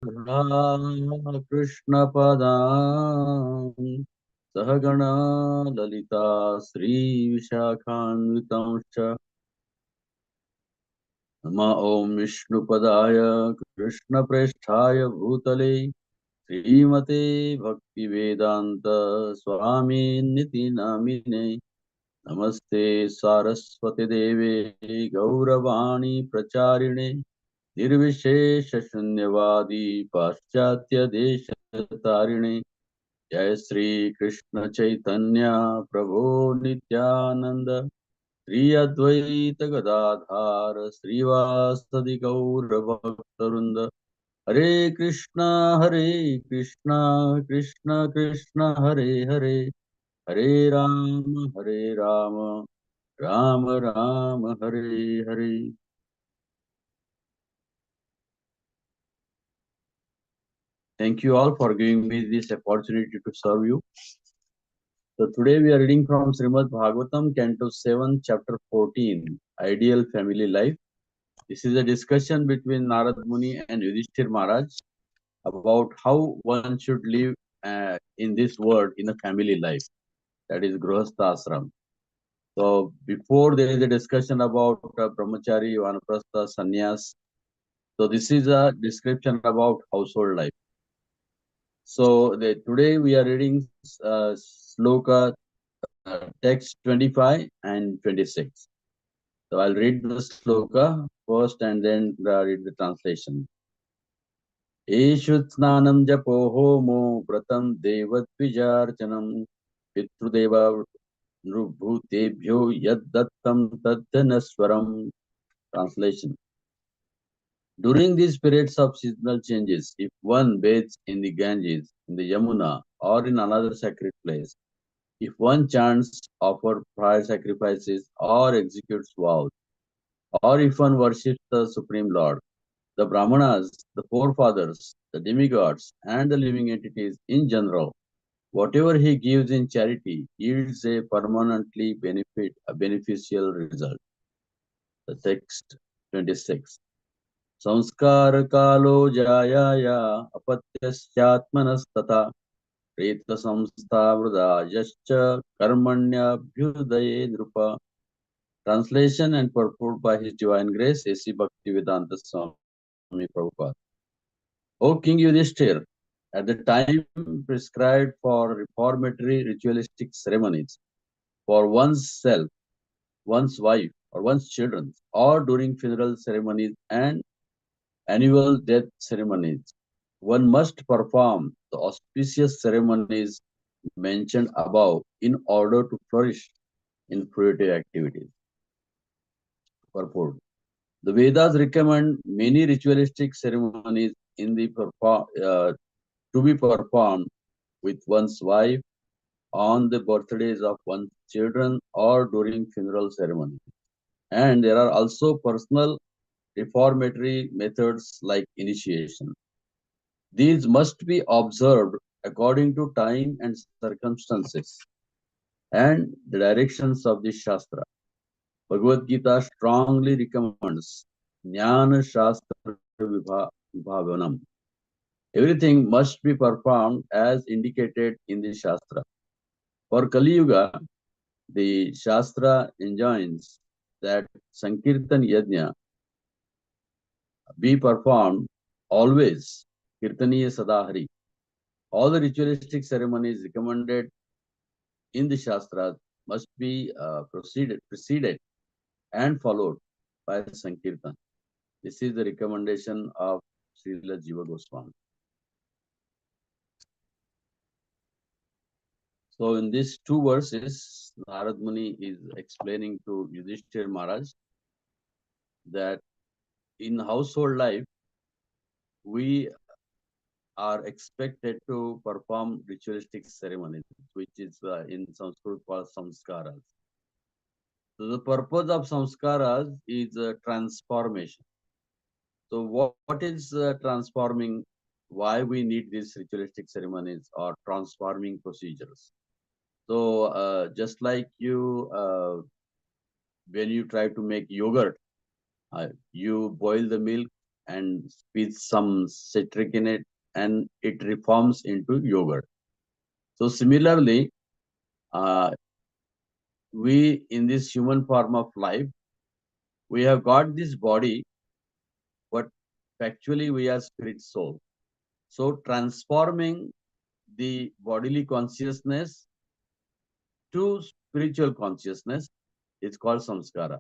Radha Krishna Padam Sahagana Lalita Sri Vishakhanvitamscha Nama Om Vishnu Padaya Krishna Presthaya Bhutale Srimate Bhakti Vedanta Swami Niti Namine Namaste Saraswati Deve Gauravani Pracharine Nirvishesha Paschatya Deshatarine Jai Sri Krishna Chaitanya Prabhu Nityananda Sri Advaita Gadadhar Srivasadi Gaur Bhaktarunda Hare Krishna Krishna Krishna Hare Hare Hare Rama Rama Rama Hare Hare. Thank you all for giving me this opportunity to serve you. So today we are reading from Srimad Bhagvatam, Canto 7, Chapter 14, Ideal Family Life. This is a discussion between Narad Muni and Yudhishthir Maharaj about how one should live in this world in a family life, that is Grihastha Ashram. So before there is a discussion about Brahmachari, Vanaprastha, Sannyas. So this is a description about household life. So today we are reading sloka text 25 and 26. So I'll read the sloka first and then read the translation. Eshu snanam japo homo vratam devatvijarchanam pitrudeva nrubhutebhyo yaddattam tadhanaswaram. Translation. During these periods of seasonal changes, if one bathes in the Ganges, in the Yamuna, or in another sacred place, if one chants, offers fire sacrifices, or executes vows, or if one worships the Supreme Lord, the Brahmanas, the forefathers, the demigods, and the living entities in general, whatever he gives in charity yields a permanently beneficial result. The text 26. संस्कार कालो जायाया अपत्यस्यात्मनस्तथा प्रेत संस्था वृदा यश्च कर्मण्यभ्युदये नृप. Translation and purport by His Divine Grace, A.C. Bhaktivedanta Swami Prabhupada. O King Yudhishthir, at the time prescribed for reformatory ritualistic ceremonies for one's self, one's wife, or one's children, or during funeral ceremonies and annual death ceremonies, one must perform the auspicious ceremonies mentioned above in order to flourish in fruitive activities. Purport. The Vedas recommend many ritualistic ceremonies to be performed with one's wife on the birthdays of one's children or during funeral ceremonies. And there are also personal reformatory methods like initiation. These must be observed according to time and circumstances and the directions of the Shastra. Bhagavad Gita strongly recommends Jnana Shastra Vibhavanam. Everything must be performed as indicated in the Shastra. For Kali Yuga, the Shastra enjoins that Sankirtan Yajna be performed always, Kirtaniya Sadahari. All the ritualistic ceremonies recommended in the Shastras must be preceded and followed by Sankirtan. This is the recommendation of Srila Jiva Goswami. So in these two verses, Narad Muni is explaining to Yudhishthir Maharaj that in household life, we are expected to perform ritualistic ceremonies, which is in Sanskrit called samskaras. So the purpose of samskaras is transformation. So what is transforming? Why we need these ritualistic ceremonies or transforming procedures? So just like when you try to make yogurt, you boil the milk and with some citric in it, and it reforms into yogurt. So similarly, we in this human form of life, we have got this body, but actually we are spirit soul. So transforming the bodily consciousness to spiritual consciousness is called samskara.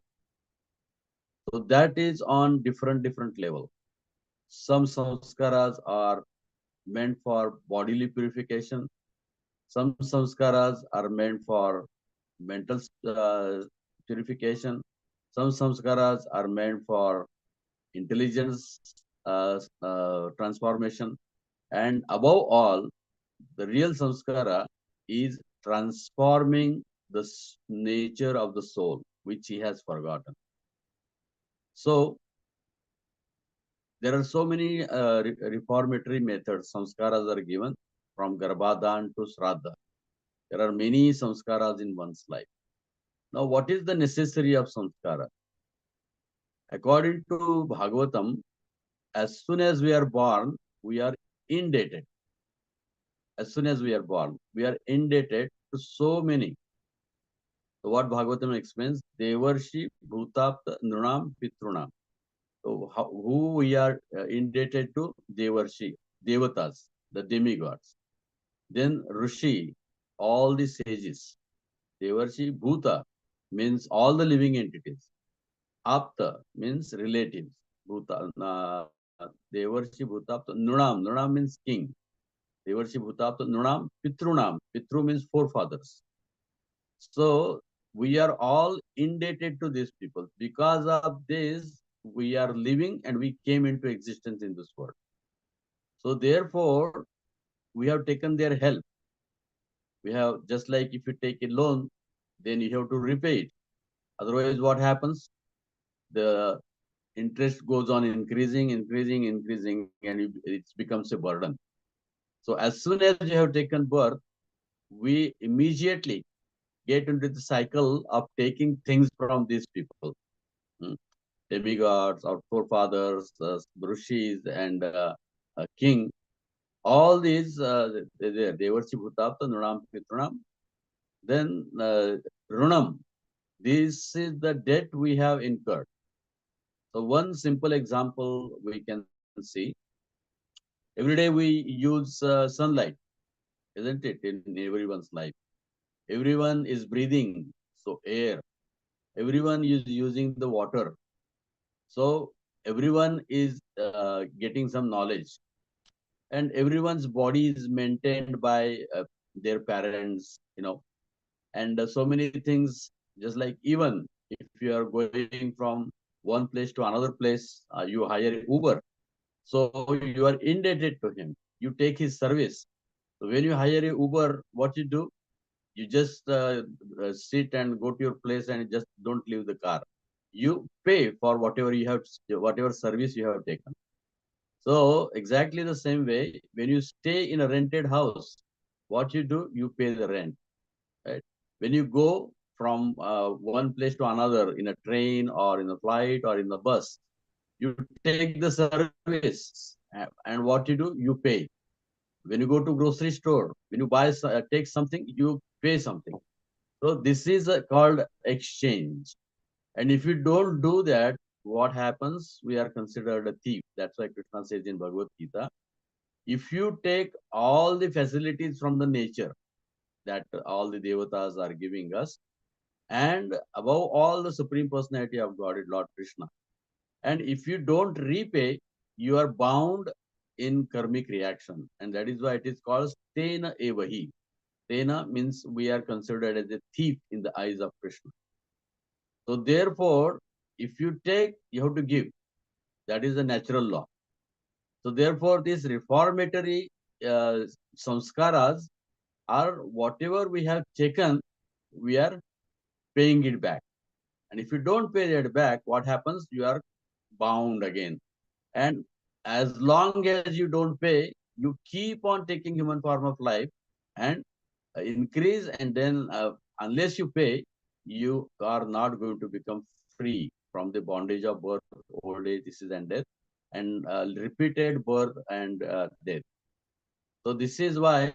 So that is on different level. Some samskaras are meant for bodily purification. Some samskaras are meant for mental purification. Some samskaras are meant for intelligence transformation. And above all, the real samskara is transforming the nature of the soul, which he has forgotten. So there are so many reformatory methods. Samskaras are given from Garbhadan to Shraddha. There are many samskaras in one's life. Now, what is the necessary of samskara? According to Bhagavatam, as soon as we are born, we are indebted. As soon as we are born, we are indebted to so many. So what Bhagavatam explains, Devarshi Bhutapta Nrunam Pitrunam. So who we are indebted to? Devarshi, Devatas, the demigods. Then Rishi, all the sages. Devarshi Bhuta means all the living entities. Apta means relatives. Bhuta, Devarshi Bhutapta Nunam. Nunam means king. Devarshi Bhutapta Nunam Pitrunam. Pitru means forefathers. So we are all indebted to these people. Because of this, we are living and we came into existence in this world. So therefore, we have taken their help. We have, just like if you take a loan, then you have to repay it. Otherwise, what happens? The interest goes on increasing, and it becomes a burden. So as soon as you have taken birth, we immediately get into the cycle of taking things from these people. Demigods, our forefathers, rishis, and king. All these, Devarshi Bhutapta, Nunam Pitrunam. Then Runam. This is the debt we have incurred. So one simple example we can see. Every day we use sunlight, isn't it, in everyone's life? Everyone is breathing, so air. Everyone is using the water. So everyone is getting some knowledge. And everyone's body is maintained by their parents, and so many things, just like even if you are going from one place to another place, you hire Uber. So you are indebted to him. You take his service. So when you hire a Uber, what you do? You just sit and go to your place and just don't leave the car. You pay for whatever service you have taken. So exactly the same way, when you stay in a rented house, what you do? You pay the rent. Right? When you go from one place to another in a train or in a flight or in the bus, you take the service, and what you do? You pay. When you go to grocery store, when you take something, you pay something. So this is called exchange. And if you don't do that, what happens? We are considered a thief. That's why Krishna says in Bhagavad Gita, if you take all the facilities from the nature that all the devatas are giving us, and above all the Supreme Personality of Godhead, Lord Krishna, and if you don't repay, you are bound in karmic reaction. And that is why it is called Tena Evahi. Tena means we are considered as a thief in the eyes of Krishna. So therefore, if you take, you have to give. That is the natural law. So therefore, these reformatory samskaras are whatever we have taken, we are paying it back. And if you don't pay it back, what happens? You are bound again. And as long as you don't pay, you keep on taking human form of life and increase. And then unless you pay, you are not going to become free from the bondage of birth, old age, disease, and death. and repeated birth and death. So this is why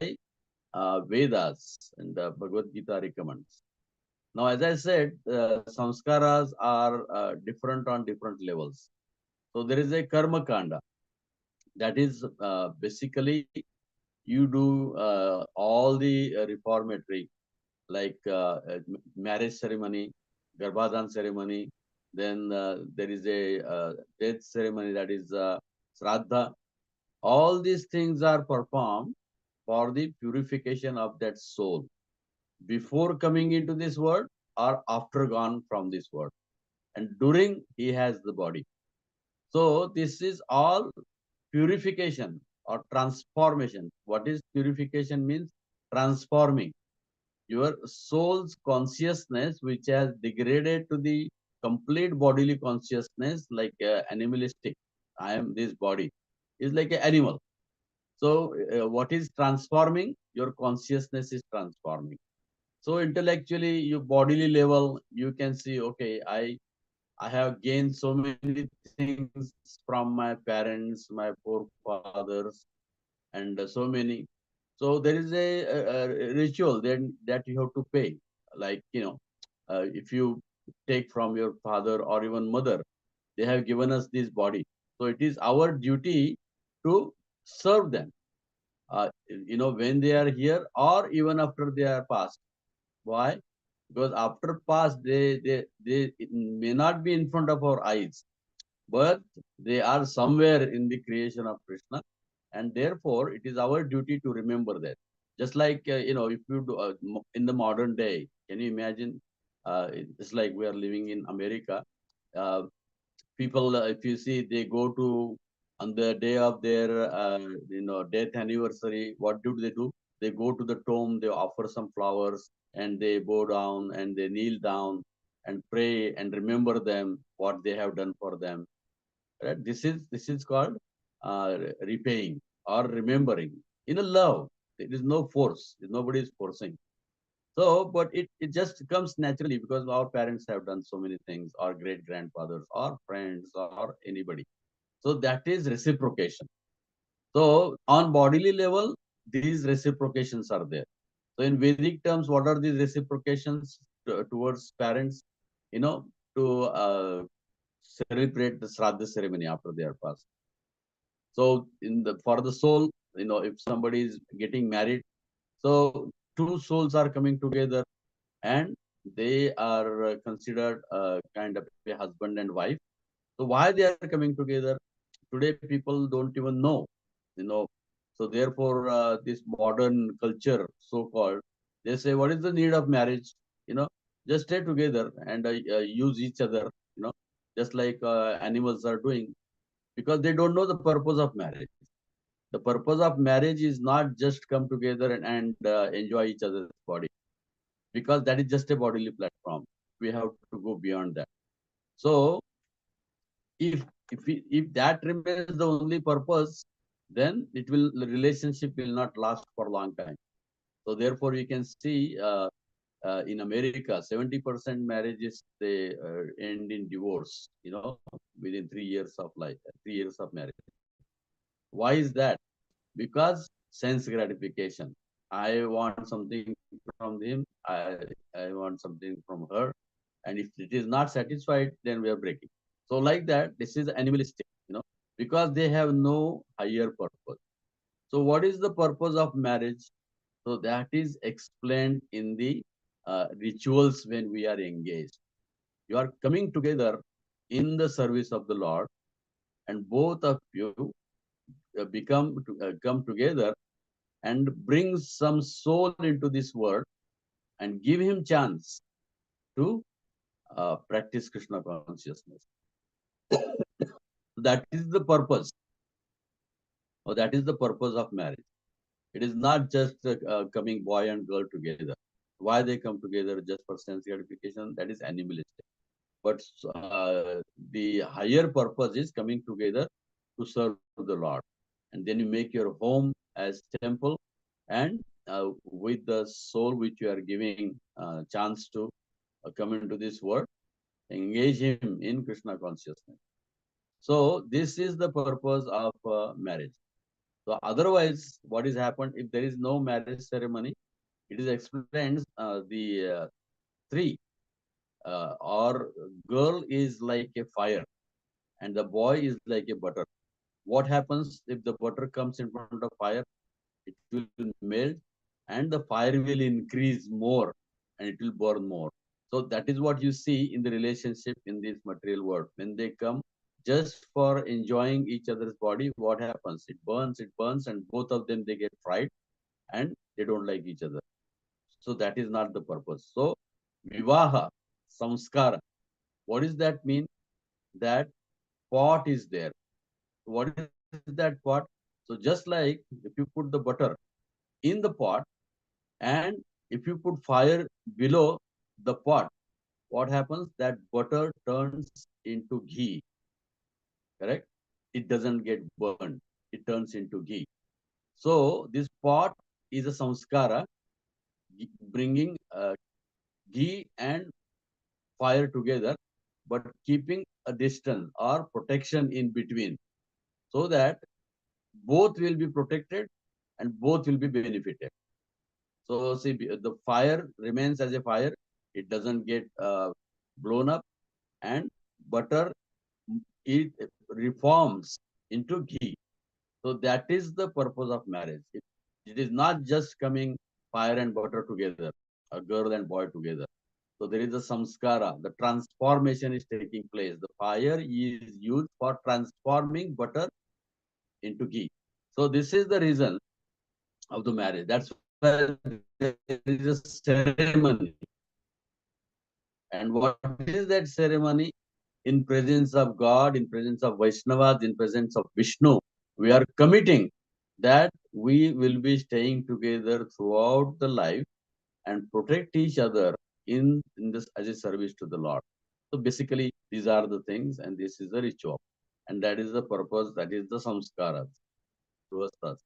Vedas and the Bhagavad Gita recommends. Now, as I said, samskaras are different on different levels. So there is a karma kanda. That is basically you do all the reformatory, like marriage ceremony, garbhadan ceremony. Then there is a death ceremony, that is shraddha. All these things are performed for the purification of that soul before coming into this world or after gone from this world. And during he has the body. So this is all purification or transformation. What is purification means? Transforming your soul's consciousness, which has degraded to the complete bodily consciousness, like animalistic. I am this body, is like an animal. So what is transforming? Your consciousness is transforming. So intellectually, you bodily level, you can see, okay, I have gained so many things from my parents, my forefathers, and so many. So there is a ritual then that you have to pay. Like, if you take from your father or even mother, they have given us this body. So it is our duty to serve them, when they are here or even after they are passed. Why? Because after past, they it may not be in front of our eyes, but they are somewhere in the creation of Krishna, and therefore it is our duty to remember that. Just like if you do in the modern day, can you imagine? It's like we are living in America. Uh, People, if you see, they go to on the day of their death anniversary. What do they do? They go to the tomb, they offer some flowers, and they bow down and they kneel down and pray and remember them, what they have done for them. Right? This is called repaying or remembering in a love. There is no force. Nobody is forcing. So, but it just comes naturally because our parents have done so many things, or great grandfathers, or friends, or anybody. So that is reciprocation. So on bodily level, these reciprocations are there. So in Vedic terms, what are these reciprocations towards parents? You know, to celebrate the Shraddha ceremony after they are passed. So for the soul, if somebody is getting married, so two souls are coming together and they are considered kind of a husband and wife. So why they are coming together? Today people don't even know, you know. So therefore, this modern culture, so-called, they say, what is the need of marriage? You know, just stay together and use each other, just like animals are doing, because they don't know the purpose of marriage. The purpose of marriage is not just come together and enjoy each other's body, because that is just a bodily platform. We have to go beyond that. So if that remains the only purpose, then the relationship will not last for a long time. So therefore, you can see in America, 70% marriages they end in divorce. Within 3 years of life, 3 years of marriage. Why is that? Because sense gratification. I want something from him. I want something from her. And if it is not satisfied, then we are breaking. So like that, this is animalistic, because they have no higher purpose. So what is the purpose of marriage? So that is explained in the rituals when we are engaged. You are coming together in the service of the Lord, and both of you come together and bring some soul into this world and give him chance to practice Krishna consciousness. That is the purpose, or that is the purpose of marriage. It is not just coming boy and girl together. Why they come together just for sense gratification? That is animalistic. But the higher purpose is coming together to serve the Lord. And then you make your home as temple, and with the soul which you are giving chance to come into this world, engage him in Krishna consciousness. So this is the purpose of marriage. So otherwise, what is happened if there is no marriage ceremony? It is explains the three or girl is like a fire and the boy is like a butter. What happens if the butter comes in front of fire? It will melt and the fire will increase more and it will burn more. So that is what you see in the relationship in this material world. When they come just for enjoying each other's body, what happens? It burns, and both of them they get fried and they don't like each other. So that is not the purpose. So vivaha, samskara. What does that mean? That pot is there. What is that pot? So just like if you put the butter in the pot and if you put fire below the pot, what happens? That butter turns into ghee, correct? It doesn't get burned. It turns into ghee. So this pot is a samskara, bringing ghee and fire together, but keeping a distance or protection in between, so that both will be protected and both will be benefited. So see, the fire remains as a fire; it doesn't get blown up, and butter it reforms into ghee. So that is the purpose of marriage. It is not just coming fire and butter together, a girl and boy together. So there is a samskara, the transformation is taking place. The fire is used for transforming butter into ghee. So this is the reason of the marriage. That's why there is a ceremony. And what is that ceremony? In presence of God, in presence of Vaishnavas, in presence of Vishnu, we are committing that we will be staying together throughout the life and protect each other in this as a service to the Lord. So basically, these are the things, and this is the ritual, and that is the purpose. That is the samskaras, gurvastas.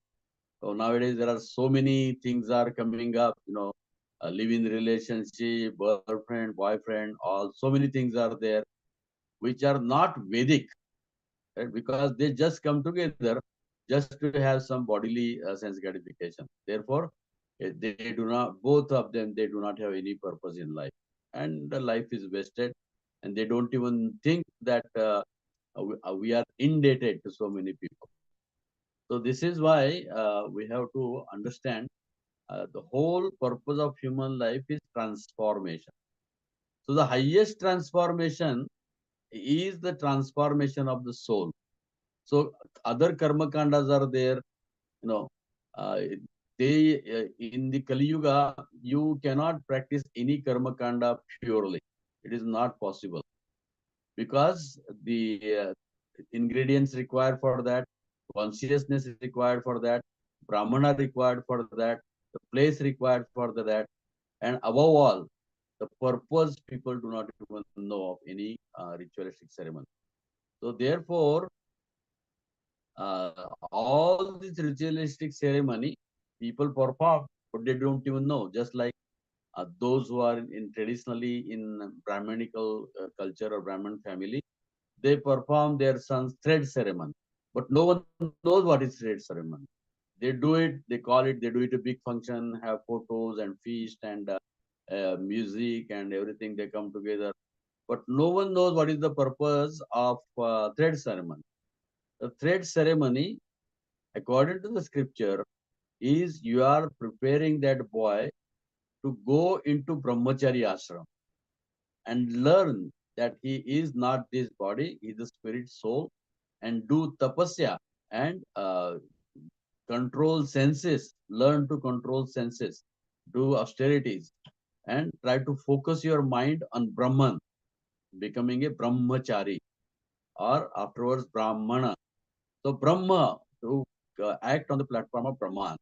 So nowadays there are so many things are coming up. Living relationship, girlfriend, boyfriend, all so many things are there which are not Vedic, right? Because they just come together just to have some bodily sense gratification. Therefore, they do not, both of them, they do not have any purpose in life. And the life is wasted, and they don't even think that we are indebted to so many people. So this is why we have to understand the whole purpose of human life is transformation. So the highest transformation is the transformation of the soul. So other karma kandas are there, you know, uh, they in the Kali Yuga, you cannot practice any karma kanda purely. It is not possible because the ingredients required for that, consciousness is required for that, brahmana required for that, the place required for that, and above all, the purpose people do not even know of any ritualistic ceremony. So therefore, all this ritualistic ceremony people perform, but they don't even know. Just like those who are in traditionally in Brahmanical culture or Brahmin family, they perform their son's thread ceremony, but no one knows what is thread ceremony. They do it, they call it, they do it a big function, have photos and feast and music and everything. They come together, but no one knows what is the purpose of thread ceremony. The thread ceremony, according to the scripture, is you are preparing that boy to go into brahmachari ashram and learn that he is not this body, he is the spirit soul, and do tapasya and control senses, learn to control senses, do austerities, and try to focus your mind on Brahman, becoming a brahmachari or afterwards brahmana. So Brahma, to act on the platform of Brahman.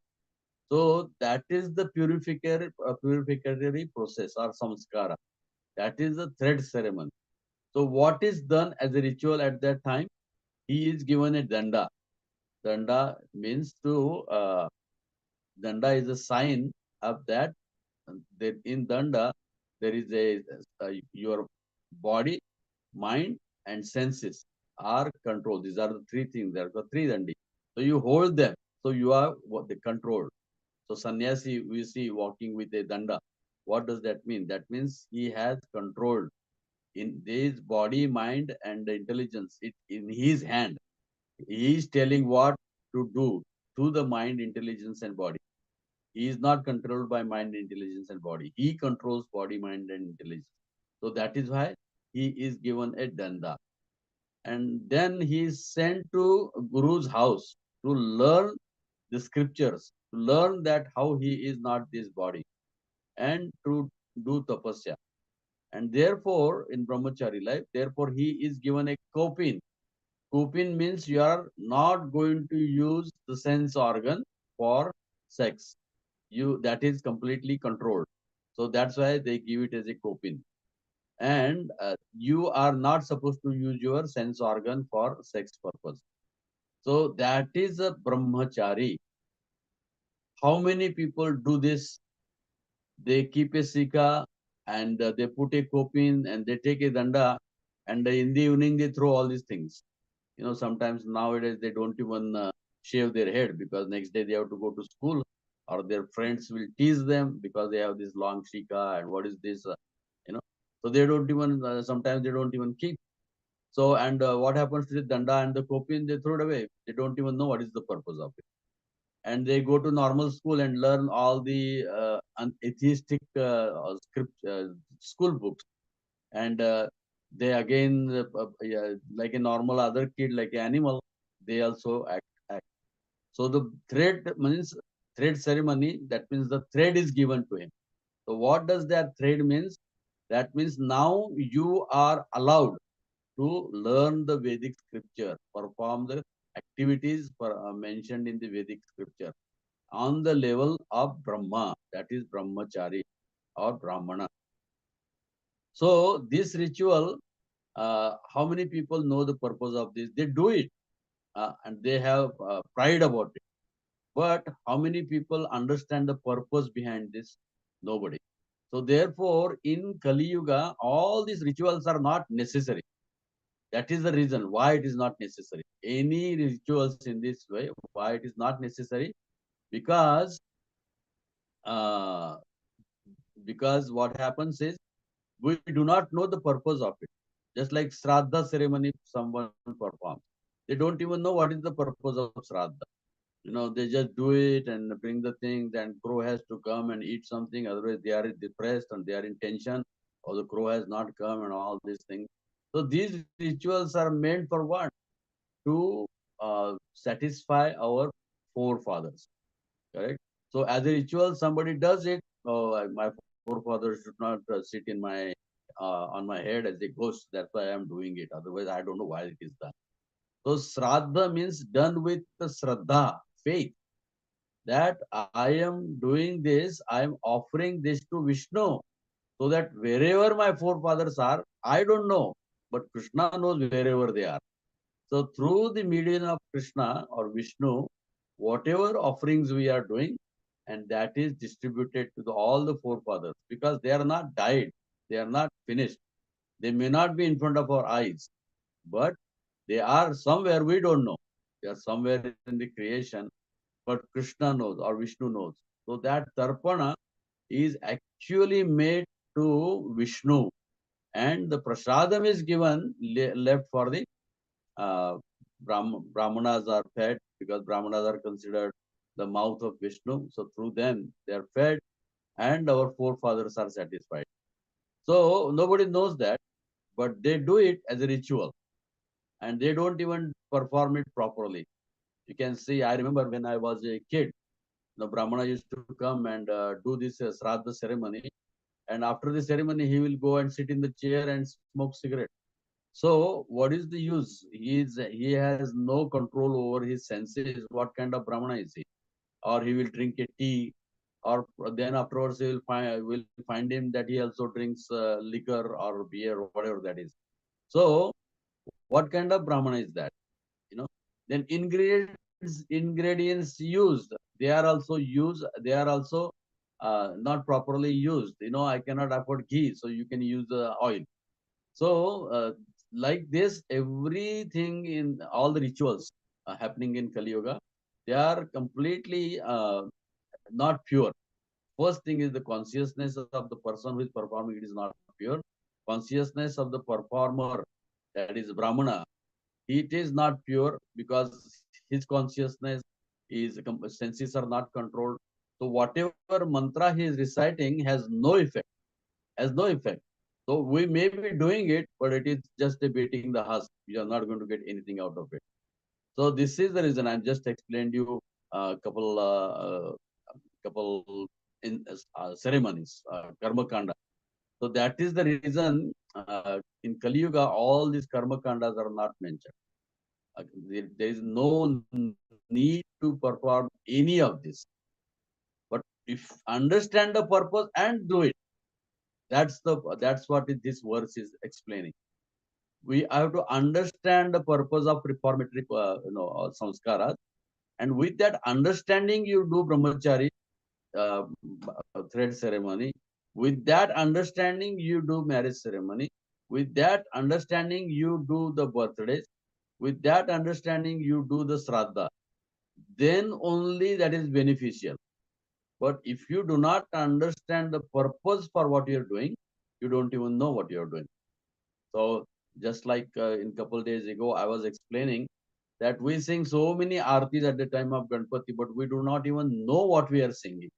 So that is the purificatory process or samskara. That is the thread ceremony. So what is done as a ritual at that time? He is given a danda. Danda means danda is a sign of that. That in danda there is your body, mind, and senses. are controlled. These are the three things. There are the three dandi. So you hold them. So you are what they control. So sannyasi we see walking with a danda. What does that mean? That means he has controlled in his body, mind, and the intelligence. It in his hand. He is telling what to do to the mind, intelligence, and body. He is not controlled by mind, intelligence, and body. He controls body, mind, and intelligence. So that is why he is given a danda. And then he is sent to Guru's house to learn the scriptures, to learn that how he is not this body, and to do tapasya. And therefore, in brahmachari life, therefore he is given a kopin. Kopin means you are not going to use the sense organ for sex. You that is completely controlled. So that's why they give it as a kopin. And you are not supposed to use your sense organ for sex purpose. So that is a brahmachari. How many people do this? They keep a sika and they put a kopin and they take a danda, and in the evening they throw all these things. Sometimes nowadays they don't even shave their head because next day they have to go to school, or their friends will tease them because they have this long shika and what is this, you know. So they don't even, sometimes they don't even keep. So, and what happens to the danda and the kopin? They throw it away. They don't even know what is the purpose of it. And they go to normal school and learn all the atheistic script school books, and they again yeah, like a normal other kid, like an animal, they also act. So the thread means thread ceremony. That means the thread is given to him. So what does that thread means? That means now you are allowed to learn the Vedic scripture, perform the activities mentioned in the Vedic scripture on the level of Brahma, that is Brahmachari or Brahmana. So this ritual, how many people know the purpose of this? They do it and they have pride about it. But how many people understand the purpose behind this? Nobody. So therefore, in Kali Yuga, all these rituals are not necessary. That is the reason why it is not necessary. Any rituals in this way, why it is not necessary? Because uh, because what happens is we do not know the purpose of it. Just like Shraddha ceremony someone performs. They don't even know what is the purpose of Shraddha. They just do it and bring the thing, then crow has to come and eat something, otherwise they are depressed and they are in tension, or the crow has not come and all these things. So these rituals are meant for what? To satisfy our forefathers, correct? So as a ritual, somebody does it. Oh, my forefathers should not sit in my on my head as a ghost. That's why I am doing it. Otherwise, I don't know why it is done. So Shraddha means done with the Shraddha, faith, that I am doing this, I am offering this to Vishnu, so that wherever my forefathers are, I don't know, but Krishna knows wherever they are. So through the medium of Krishna or Vishnu, whatever offerings we are doing, and that is distributed to all the forefathers, because they are not died, they are not finished. They may not be in front of our eyes, but they are somewhere we don't know. They are somewhere in the creation, but Krishna knows or Vishnu knows. So that tarpana is actually made to Vishnu, and the prasadam is given left for the uh, Brahmanas are fed, because Brahmanas are considered the mouth of Vishnu. So through them they are fed, and our forefathers are satisfied. So nobody knows that, but they do it as a ritual, and they don't even perform it properly. You can see, I remember when I was a kid, the Brahmana used to come and do this Shraddha ceremony. And after the ceremony, he will go and sit in the chair and smoke cigarette. So what is the use? He has no control over his senses. What kind of Brahmana is he? Or he will drink a tea, or then afterwards will find him that he also drinks liquor or beer or whatever that is. So what kind of Brahmana is that? you know then ingredients used, they are also used, they are also not properly used. I cannot afford ghee, so you can use oil. So like this, everything in all the rituals happening in Kali Yuga, they are completely not pure. First thing is the consciousness of the person who is performing, it is not pure. Consciousness of the performer, that is Brahmana, it is not pure because his consciousness is, senses are not controlled. So whatever mantra he is reciting has no effect, has no effect. So we may be doing it, but it is just a beating the husk. You are not going to get anything out of it. So this is the reason I just explained you a couple in ceremonies, karma kanda. So that is the reason in Kali Yuga all these karma kandas are not mentioned. There is no need to perform any of this. But if understand the purpose and do it, that's what this verse is explaining. We have to understand the purpose of reformatory samskaras, and with that understanding you do brahmachari uh, thread ceremony. With that understanding you do marriage ceremony. With that understanding you do the birthdays. With that understanding you do the shraddha. Then only that is beneficial. But if you do not understand the purpose for what you are doing, you don't even know what you are doing. So just like in couple days ago, I was explaining that we sing so many artis at the time of Ganpati, but we do not even know what we are singing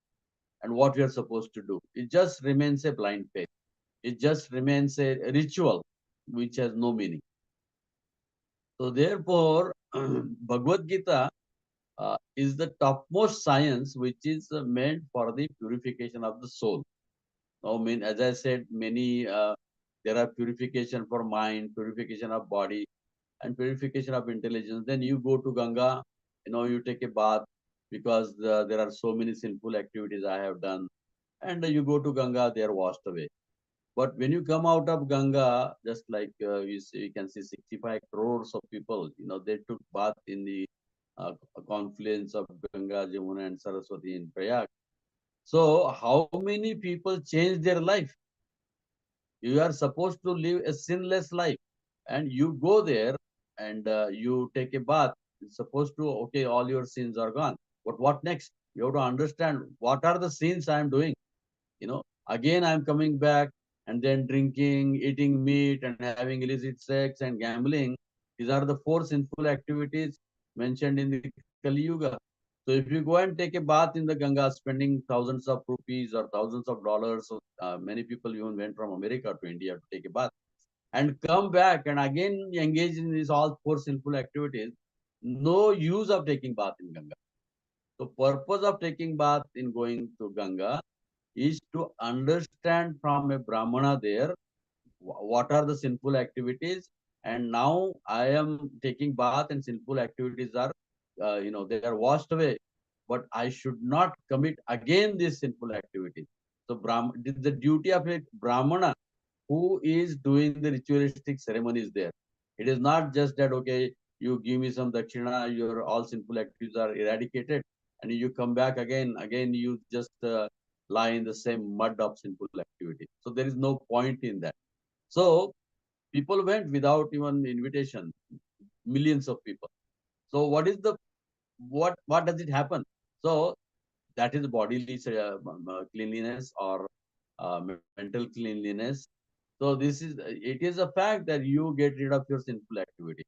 and what we are supposed to do. It just remains a blind faith. It just remains a ritual which has no meaning. So therefore, Bhagavad Gita is the topmost science which is meant for the purification of the soul. Now, as I said, many there are purification for mind, purification of body, and purification of intelligence. Then you go to Ganga, you take a bath because there are so many sinful activities I have done, and you go to Ganga, they are washed away. But when you come out of Ganga, just like you can see 65 crores of people, they took bath in the confluence of Ganga, Jamuna, and Saraswati in Prayag. So how many people change their life? You are supposed to live a sinless life, and you go there and you take a bath. It's supposed to, okay, all your sins are gone. But what next? You have to understand what are the sins I am doing. Again I'm coming back and then drinking, eating meat, and having illicit sex and gambling. These are the four sinful activities mentioned in the Kali Yuga. So if you go and take a bath in the Ganga, spending thousands of rupees or thousands of dollars, so, many people even went from America to India to take a bath and come back and again engage in these all four sinful activities, no use of taking bath in Ganga. So purpose of taking bath in going to Ganga is to understand from a Brahmana there what are the sinful activities, and now I am taking bath and sinful activities are, they are washed away, but I should not commit again these sinful activities. So it is the duty of a Brahmana who is doing the ritualistic ceremonies there. It is not just that, okay, you give me some dakshina, your all sinful activities are eradicated, and you come back again you just lie in the same mud of sinful activity. So there is no point in that. So people went without even invitation, millions of people. So what does it happen? So that is bodily cleanliness or mental cleanliness. So it is a fact that you get rid of your sinful activity.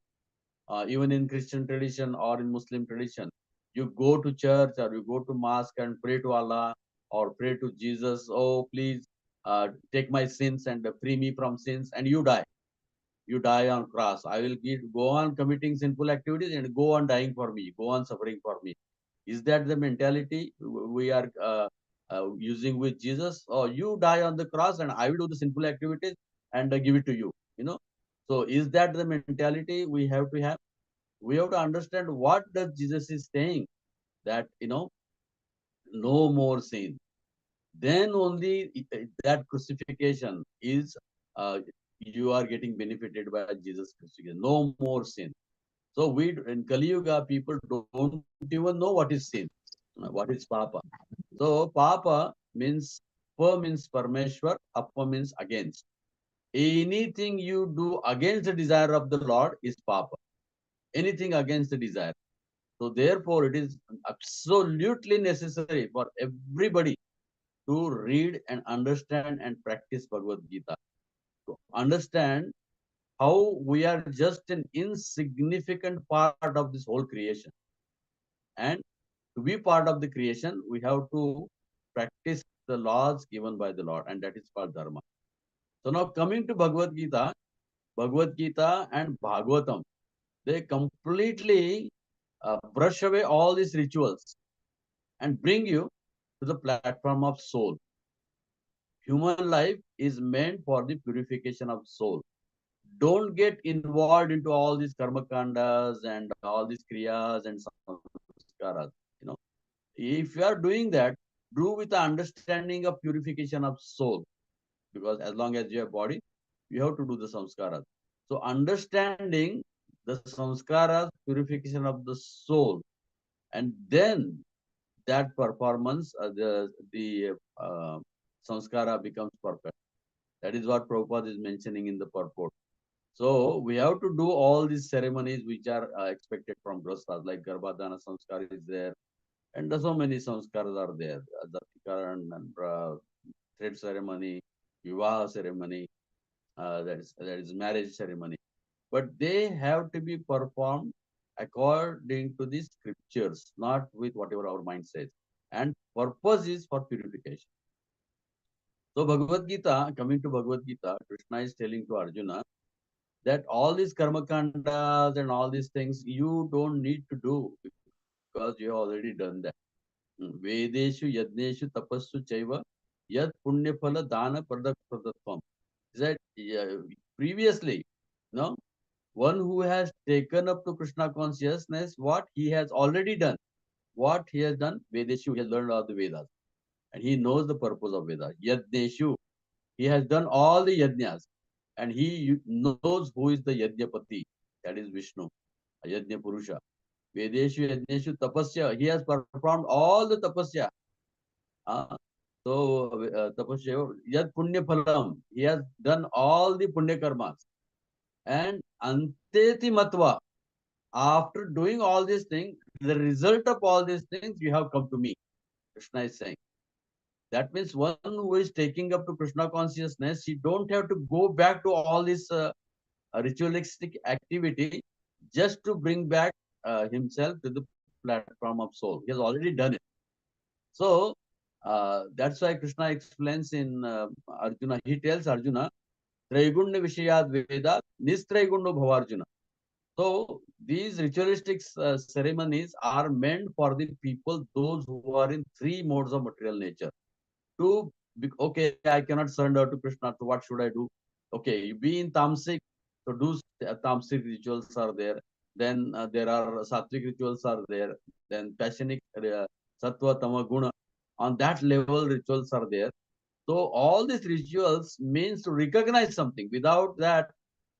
Even in Christian tradition or in Muslim tradition, you go to church or you go to mosque and pray to Allah or pray to Jesus. Oh, please take my sins and free me from sins, and you die. You die on cross. I will go on committing sinful activities and go on dying for me, go on suffering for me. Is that the mentality we are using with Jesus? Or you die on the cross and I will do the sinful activities and give it to you. So is that the mentality we have to have? We have to understand what does Jesus is saying, that no more sin. Then only that crucifixion is you are getting benefited by Jesus crucifixion. No more sin. So we in Kali Yuga, people don't even know what is sin, what is papa. So papa means pa means Parmeshwar, appa means against. Anything you do against the desire of the Lord is papa. Anything against the desire. So therefore, it is absolutely necessary for everybody to read and understand and practice Bhagavad Gita. To understand how we are just an insignificant part of this whole creation. And to be part of the creation, we have to practice the laws given by the Lord, and that is called dharma. So now coming to Bhagavad Gita and Bhagavatam, they completely brush away all these rituals and bring you to the platform of soul. Human life is meant for the purification of soul. Don't get involved into all these karma kandas and all these kriyas and samskaras. You know, if you are doing that, do with the understanding of purification of soul. Because as long as you have body, you have to do the samskaras. So understanding the samskaras, purification of the soul, and then that performance, the samskara becomes perfect. That is what Prabhupada is mentioning in the purport. So we have to do all these ceremonies which are expected from grosthas, like Garbhadana samskar is there, and so many samskaras are there. Datikaran and thread ceremony, vivaha ceremony, that is marriage ceremony. But they have to be performed according to the scriptures, not with whatever our mind says. And purpose is for purification. So Bhagavad Gita, coming to Bhagavad Gita, Krishna is telling to Arjuna that all these karma kandas and all these things you don't need to do because you have already done that. Vedeshu yadneshu tapassu chaiva yad punya phala dana pradatvam. Is that previously, no? One who has taken up to Krishna consciousness, what he has already done. What he has done, Vedeshu, he has learned all the Vedas. And he knows the purpose of Vedas. Yadneshu, he has done all the yajnas. And he knows who is the Yajnapati. That is Vishnu, Yajna Purusha. Vedeshu Yajneshu Tapasya. He has performed all the tapasya. Uh, Tapasya, Yad Punya Phalam. He has done all the Punya Karmas. And Anteti Matva. After doing all these things, the result of all these things, you have come to me. Krishna is saying. That means one who is taking up to Krishna consciousness, he don't have to go back to all this ritualistic activity just to bring back himself to the platform of soul. He has already done it. So that's why Krishna explains in Arjuna. He tells Arjuna, Traigunya Vishayad Veda, Nistraigunya Bhavarjuna. So these ritualistic ceremonies are meant for the people, those who are in three modes of material nature. Okay, I cannot surrender to Krishna. So what should I do? Okay, you be in tamasic, so do tamasic rituals are there. Then there are sattvic rituals are there. Then passionate sattva tama guna. On that level, rituals are there. So all these rituals means to recognize something. Without that,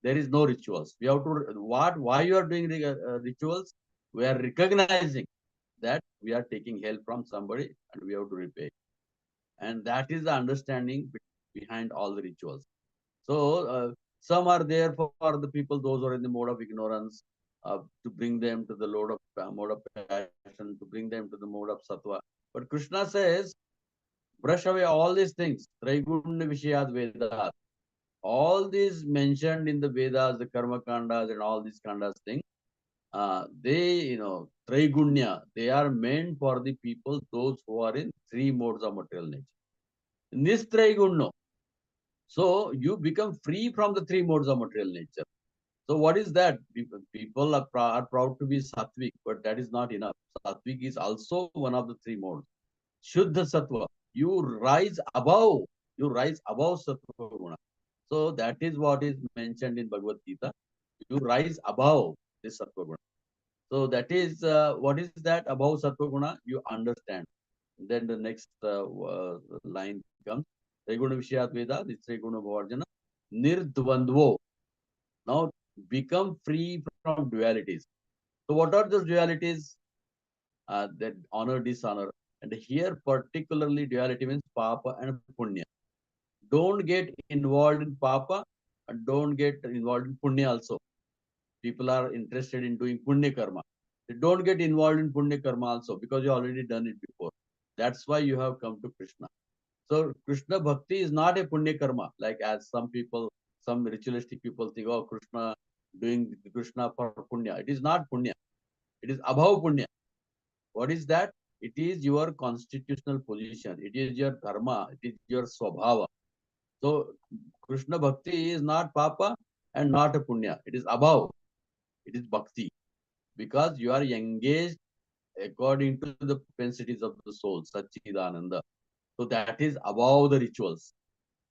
there is no rituals. We have to why you are doing rituals? We are recognizing that we are taking help from somebody and we have to repay. And that is the understanding behind all the rituals. So some are there for the people, those who are in the mode of ignorance, to bring them to the mode of passion, to bring them to the mode of sattva. But Krishna says, brush away all these things. Traigunya Vishayad Vedas. All these mentioned in the Vedas, the Karma Kandas and all these Kandas things, Traigunya, they are meant for the people, those who are in three modes of material nature. Nistraigunya. So you become free from the three modes of material nature. So what is that? People are proud to be sattvic, but that is not enough. Sattvic is also one of the three modes. Shuddha sattva. You rise above. You rise above sattva guna. So that is what is mentioned in Bhagavad Gita. You rise above this sattva guna. So that is what is that above sattva guna? You understand. Then the next line comes. Triguna Vishayat Veda, this Triguna Bhavarjana. Nirdvandvo. Now become free from dualities. So what are those dualities? That honor, dishonor. And here particularly duality means papa and punya. Don't get involved in papa. don't get involved in punya also. People are interested in doing punya karma. They don't get involved in punya karma also because you already done it before. That's why you have come to Krishna. So Krishna bhakti is not a punya karma, like as some people, some ritualistic people think, oh, Krishna doing Krishna for punya. It is not punya. It is abhav punya. What is that? It is your constitutional position. It is your dharma. It is your swabhava. So Krishna bhakti is not papa and not a punya. It is abhav. It is bhakti because you are engaged according to the propensities of the soul, Satchidananda. So that is above the rituals.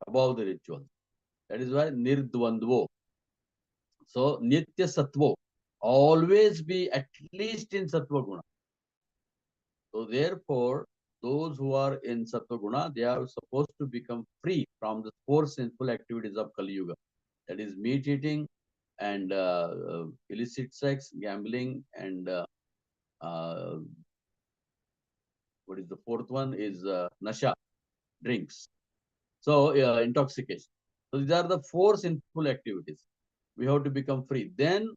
Above the rituals. That is why nirdvandvo. So nitya sattva. Always be at least in sattva guna. So therefore, those who are in sattva guna, they are supposed to become free from the four sinful activities of Kali Yuga. That is meat eating and illicit sex, gambling, and uh, what is the fourth one is nasha, drinks. So intoxication. So these are the four sinful activities. We have to become free. Then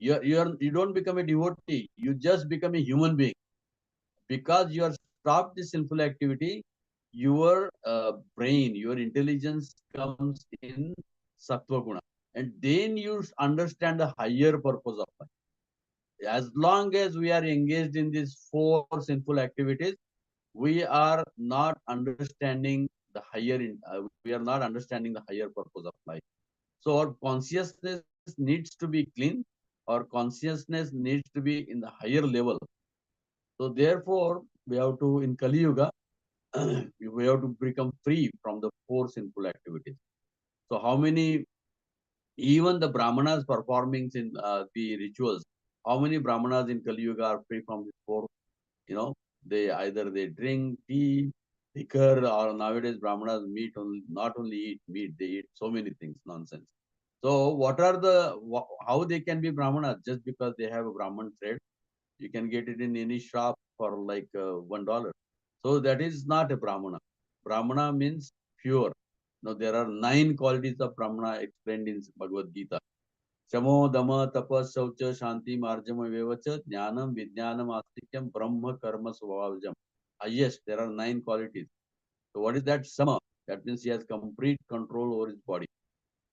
you don't become a devotee. You just become a human being because you are stopped this sinful activity. Your brain, your intelligence comes in sattva guna, and then you understand the higher purpose of life. As long as we are engaged in these four sinful activities, we are not understanding the we are not understanding the higher purpose of life. So our consciousness needs to be clean. Our consciousness needs to be in the higher level. So therefore, we have to, in Kali Yuga, we have to become free from the four sinful activities. So how many, even the Brahmanas performing in the rituals, how many Brahmanas in Kali Yuga are free from the four? You know, they either they drink tea, liquor, or nowadays Brahmanas meat only, not only eat meat, they eat so many things, nonsense. So what are the, how they can be Brahmanas? Just because they have a Brahman thread, you can get it in any shop for like $1. So that is not a Brahmana. Brahmana means pure. Now there are 9 qualities of Brahmana explained in Bhagavad Gita. Shamo, Dama, Tapas, Saucha, Shanti, Marjama, Vevacha, Jnanam, Vijnanam, Astikyam, Brahma, Karma, Svabhavajam. Yes, there are 9 qualities. So what is that? Sama. That means he has complete control over his body.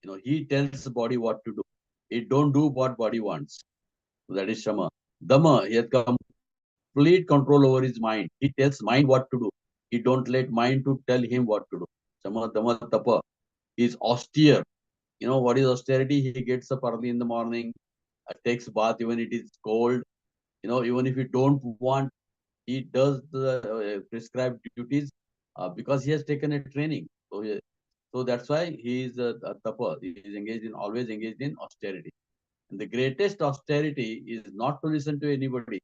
You know, he tells the body what to do. He don't do what body wants. So that is Shama. Dama, he has complete control over his mind. He tells mind what to do. He don't let mind to tell him what to do. Shama, Dama, Tapa. He is austere. You know what is austerity? He gets up early in the morning, takes bath even it is cold. You know, even if he don't want, he does the prescribed duties because he has taken a training. So that's why he is a tapa. He is engaged in, always engaged in austerity. And the greatest austerity is not to listen to anybody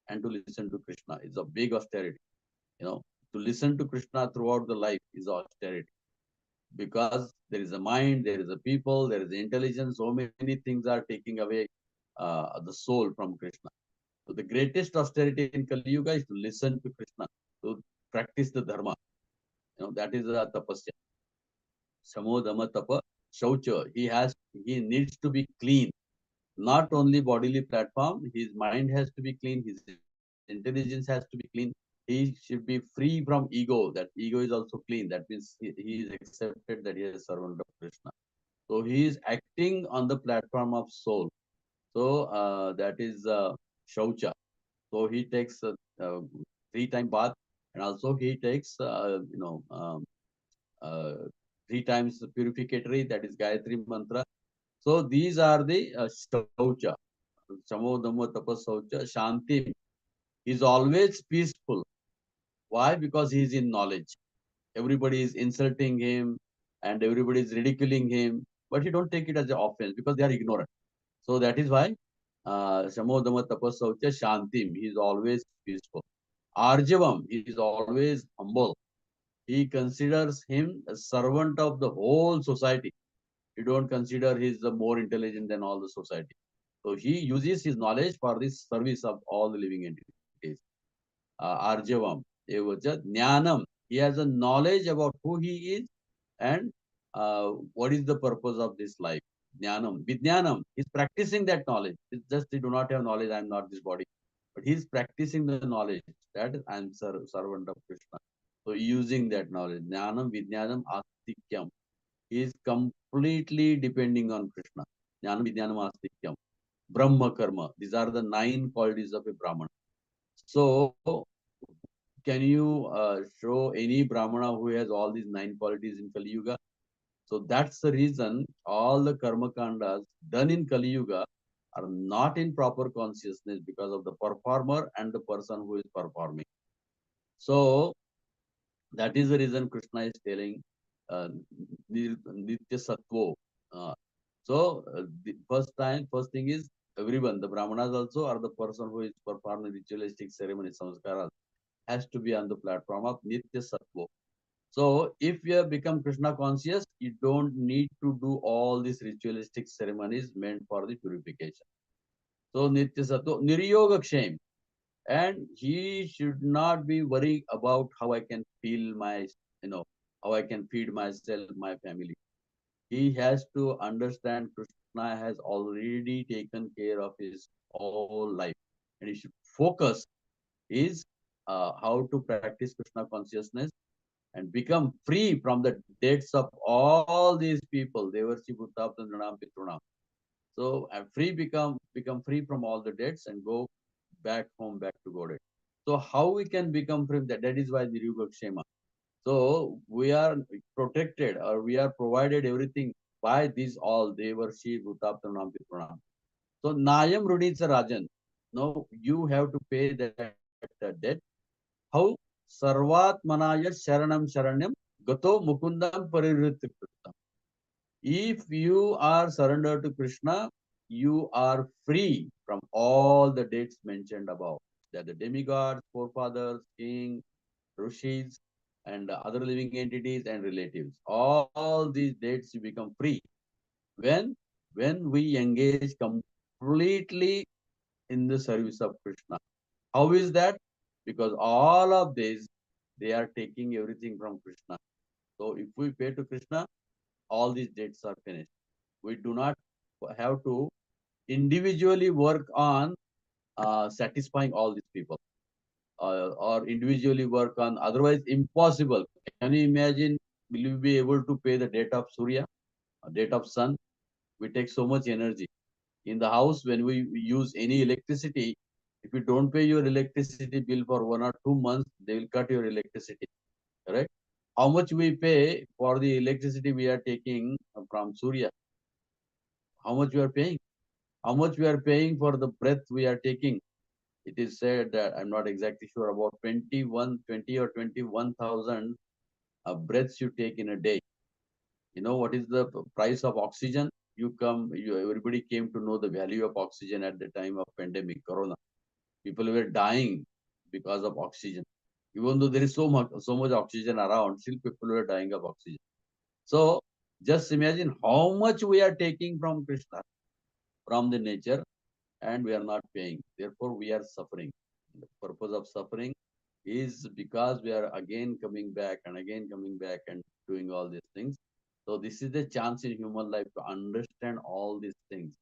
and to listen to Krishna. It's a big austerity. You know, to listen to Krishna throughout the life is austerity because there is a mind, there is a people, there is intelligence. So many things are taking away the soul from Krishna. So the greatest austerity in Kali Yuga is to listen to Krishna, to practice the dharma. You know, that is a tapasya. Samodama tapa shaucha. He needs to be clean. Not only bodily platform, his mind has to be clean, his intelligence has to be clean. He should be free from ego. That ego is also clean. That means he is accepted that he is a servant of Krishna. So he is acting on the platform of soul. So that is shaucha. So he takes 3-time bath, and also he takes uh, 3 times purificatory. That is Gayatri mantra. So these are the shaucha. Samodama tapas shaucha shanti. He is always peaceful. Why? Because he is in knowledge. Everybody is insulting him and everybody is ridiculing him, but he don't take it as an offense because they are ignorant. So that is why Samodama tapas shaucha shantim. He is always peaceful. Arjavam, he is always humble. He considers him a servant of the whole society. He don't consider he is more intelligent than all the society. So he uses his knowledge for the service of all the living entities. Arjavam, Evacha, Jnanam. He has a knowledge about who he is and what is the purpose of this life? Jnanam, Vijnanam. He's practicing that knowledge. It's just he do not have knowledge. I am not this body, but he's practicing the knowledge that I am servant of Krishna. So using that knowledge, Jnanam, Vijnanam, Astikyam. He is completely depending on Krishna. Jnanam, Vijnanam, Astikyam. Brahma Karma. These are the 9 qualities of a Brahmana. So, can you show any Brahmana who has all these 9 qualities in Kali Yuga? So that's the reason all the karma kandas done in Kali Yuga are not in proper consciousness because of the performer and the person who is performing. So that is the reason Krishna is telling uh, Nitya Sattva. The first thing is everyone, the Brahmanas also are the person who is performing ritualistic ceremony samskaras has to be on the platform of Nitya Sattva. So if you have become Krishna conscious, you don't need to do all these ritualistic ceremonies meant for the purification. So Nitya Sattva, Niryoga Ksham. And he should not be worried about how I can feel my, how I can feed myself, my family. He has to understand Krishna has already taken care of his whole life. And he should focus is how to practice Krishna consciousness and become free from the debts of all these people. Devarshi Bhuttaptanam Pitrunam. So I'm free, become free from all the debts and go back home, back to Godhead. So how we can become free? That is why the Yuga Kshema. So we are protected or we are provided everything by these all Devarshi Bhuttaptanam Pitrunam. So Nayam Ruditsa Rajan. Now you have to pay that debt. How? Sarvatmanaya Sharanam Sharanyam Gato Mukundam Paririthikritam. If you are surrendered to Krishna, you are free from all the debts mentioned above. That the demigods, forefathers, king, rishis, and other living entities and relatives. All these debts you become free when when we engage completely in the service of Krishna. How is that? Because all of this, they are taking everything from Krishna. So if we pay to Krishna, all these debts are finished. We do not have to individually work on satisfying all these people or individually work on, otherwise impossible. Can you imagine, will you be able to pay the debt of Surya, debt of sun? We take so much energy. In the house, when we use any electricity, if you don't pay your electricity bill for 1 or 2 months, they will cut your electricity. Correct? How much we pay for the electricity we are taking from Surya? How much we are paying? How much we are paying for the breath we are taking? It is said that I'm not exactly sure about 20 or 21,000 breaths you take in a day. You know what is the price of oxygen? Everybody came to know the value of oxygen at the time of pandemic, Corona. People were dying because of oxygen. Even though there is so much oxygen around, still people were dying of oxygen. So just imagine how much we are taking from Krishna, from the nature, and we are not paying. Therefore, we are suffering. The purpose of suffering is because we are again coming back and again coming back and doing all these things. So this is the chance in human life to understand all these things,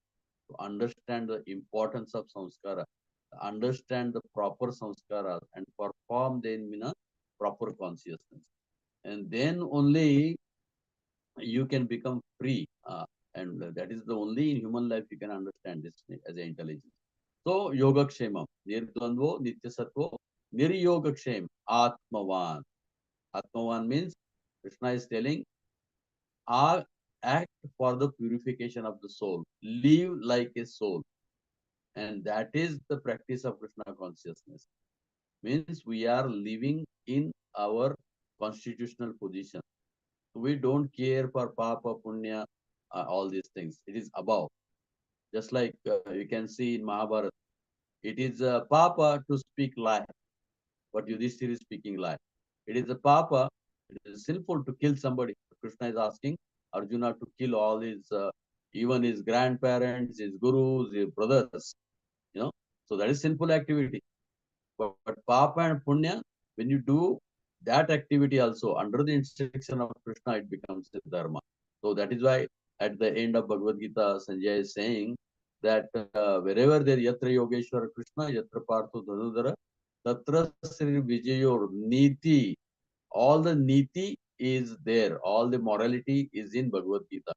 to understand the importance of samskara, understand the proper samskara and perform them in a proper consciousness. And then only you can become free. And that is the only in human life you can understand this as an intelligence. So yoga kshemam, nirdvandvo, nitya sattva, niryoga kshem, atmavan. Atmavan means Krishna is telling, act for the purification of the soul. Live like a soul. And that is the practice of Krishna consciousness. Means we are living in our constitutional position. We don't care for papa, punya, all these things. It is above. Just like you can see in Mahabharata, it is a papa to speak lie, but Yudhishthir is speaking lie. It is a papa, it is sinful to kill somebody. Krishna is asking Arjuna to kill all his, even his grandparents, his gurus, his brothers. You know, so that is sinful activity. But papa and punya, when you do that activity also under the instruction of Krishna, it becomes a dharma. So that is why at the end of Bhagavad Gita, Sanjay is saying that wherever there yatra yogeshwara Krishna, yatra partho dhanudara, tatra sri vijayor niti, all the niti is there, all the morality is in Bhagavad Gita.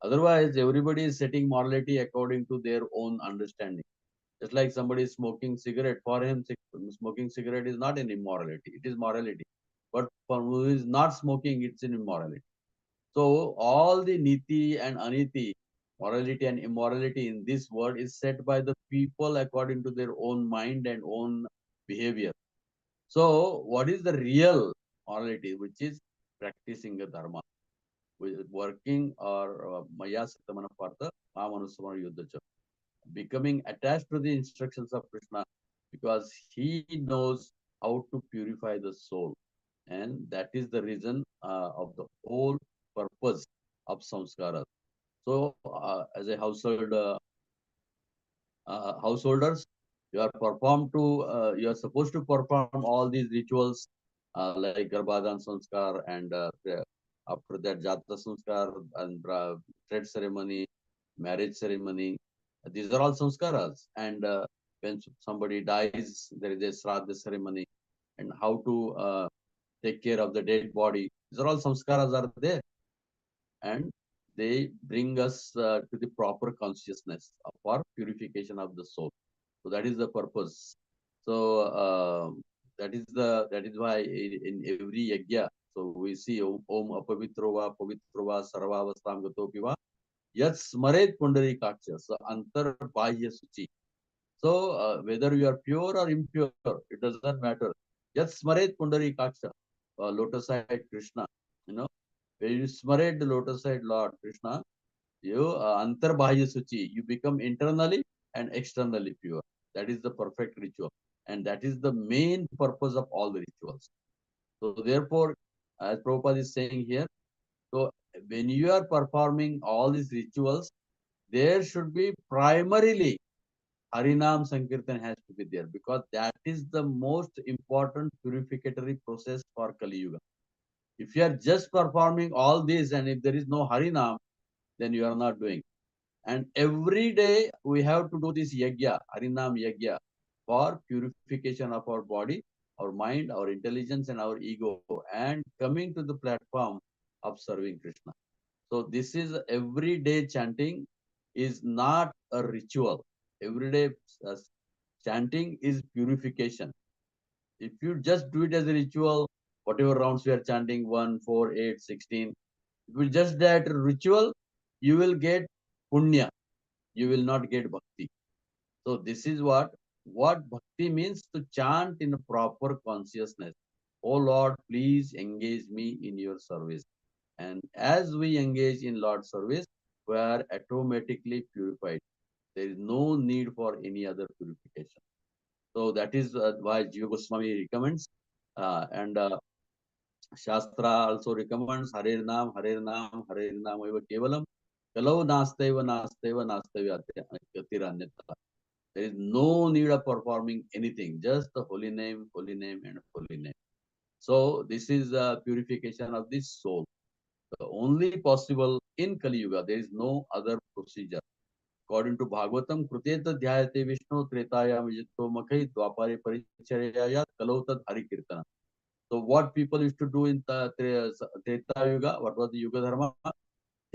Otherwise, everybody is setting morality according to their own understanding. Just like somebody is smoking cigarette, for him smoking cigarette is not an immorality, it is morality. But for who is not smoking, it's an immorality. So all the niti and aniti, morality and immorality in this world is set by the people according to their own mind and own behavior. So what is the real morality, which is practicing the dharma, working or maya satamana partha, mamanusama yuddhacha, becoming attached to the instructions of Krishna, because he knows how to purify the soul. And that is the reason of the whole purpose of samskara. So, as a householders, you are supposed to perform all these rituals like Garbhadan Sanskar and after that Jata Sanskar and thread ceremony, marriage ceremony. These are all samskaras. And when somebody dies, there is a Shraddha ceremony, and how to take care of the dead body. These are all samskaras are there, and they bring us to the proper consciousness for purification of the soul. So that is the purpose. So that is why in every yajna, so we see Om Apavitrova Pavitrova Sarvavastam Gatopiva Yat Smaret Pundari Kaksha. So Antar Bahya Suchi. So whether you are pure or impure, it doesn't matter. Yat Smaret Pundari Kaksha. Lotus-eyed Krishna. You know, when you smaret the lotus-eyed Lord Krishna, you antarbahya suchi, you become internally and externally pure. That is the perfect ritual, and that is the main purpose of all the rituals. So therefore, as Prabhupada is saying here, so when you are performing all these rituals, there should be primarily Harinam Sankirtan has to be there, because that is the most important purificatory process for Kali Yuga. If you are just performing all this and if there is no Harinam, then you are not doing. And every day we have to do this yajna, Harinam yajna, for purification of our body, our mind, our intelligence, and our ego, and coming to the platform of serving Krishna. So this is everyday chanting is not a ritual. Everyday uh, chanting is purification. If you just do it as a ritual, whatever rounds we are chanting, 1, 4, 8, 16, if you just that ritual, you will get punya, you will not get bhakti. So this is what bhakti means, to chant in a proper consciousness. Oh Lord, please engage me in your service. And as we engage in Lord's service, we are automatically purified. There is no need for any other purification. So that is why Jiva Goswami recommends, and Shastra also recommends Harer Nam, Harer Nam, Harer Nam eva kevalam, kalau nasteva, nasteva, nasteva yatiranyata. There is no need of performing anything, just the holy name, and holy name. So this is the purification of this soul. The only possible in Kali Yuga. There is no other procedure. According to Bhagavatam, Kruteta Dhyayate Vishnu Tretaya Vijito Makai Dwapare Parichayayat Kalautat Harikirtana. So what people used to do in the Treta Yuga, what was the Yuga Dharma?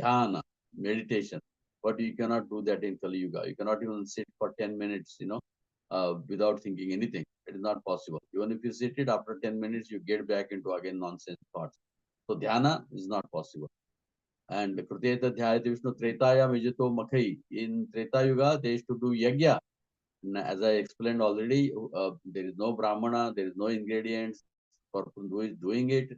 Dhyana, meditation. But you cannot do that in Kali Yuga. You cannot even sit for 10 minutes, without thinking anything. It is not possible. Even if you sit it, after 10 minutes, you get back into again nonsense thoughts. So dhyana is not possible. And Kruteta Dhyayati Vishnu Tretaya Vijito Makai. In Treta Yuga, they used to do yagya. As I explained already, there is no brahmana, there is no ingredients. For who is doing it,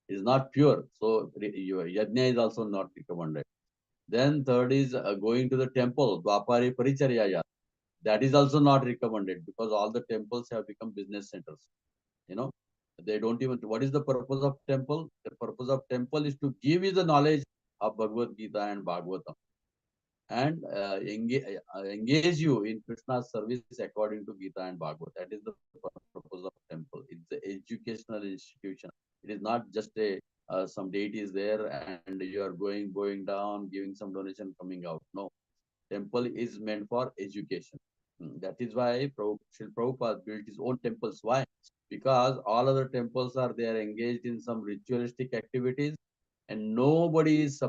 is not pure. So yajna is also not recommended. Then third is going to the temple, Dwapari Paricharyaya. That is also not recommended, because all the temples have become business centers. You know, they don't even, what is the purpose of temple? The purpose of temple is to give you the knowledge of Bhagavad Gita and Bhagavatam. and engage you in Krishna's service according to Gita and Bhagavad. That is the purpose of temple. It's the educational institution. It is not just a some deity is there and you are going down, giving some donation, coming out. No, temple is meant for education. That is why Srila Prabhupada built his own temples. Why? Because all other temples are they are engaged in some ritualistic activities, and nobody is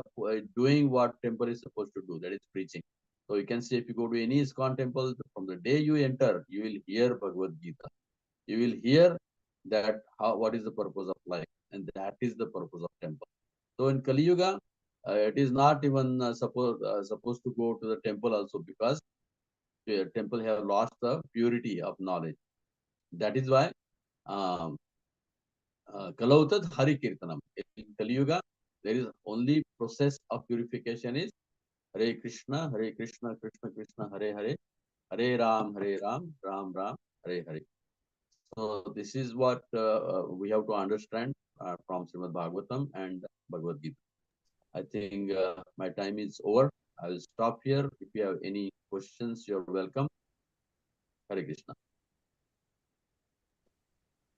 doing what temple is supposed to do. That is preaching. So you can see if you go to any ISKCON temple, from the day you enter, you will hear Bhagavad Gita. You will hear that what is the purpose of life, and that is the purpose of temple. So in Kali Yuga, it is not even supposed to go to the temple also, because the temple have lost the purity of knowledge. That is why Kalautat Hari Kirtanam. In Kali Yuga, there is only process of purification is Hare Krishna, Krishna Krishna, Hare Hare, Hare Ram, Ram Ram, Hare Hare. So this is what we have to understand from Srimad Bhagavatam and Bhagavad Gita. I think my time is over. I will stop here. If you have any questions, you're welcome. Hare Krishna.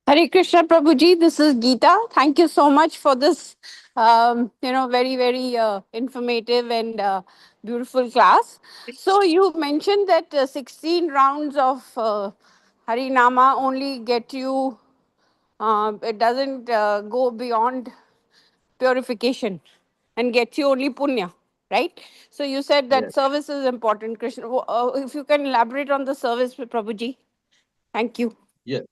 Hare Krishna Prabhuji, this is Geeta. Thank you so much for this, very, very informative and beautiful class. So you mentioned that 16 rounds of Harinama only get you, it doesn't go beyond purification and get you only punya, right? So you said that Yes. service is important, Krishna. If you can elaborate on the service, Prabhuji. Thank you. Yes.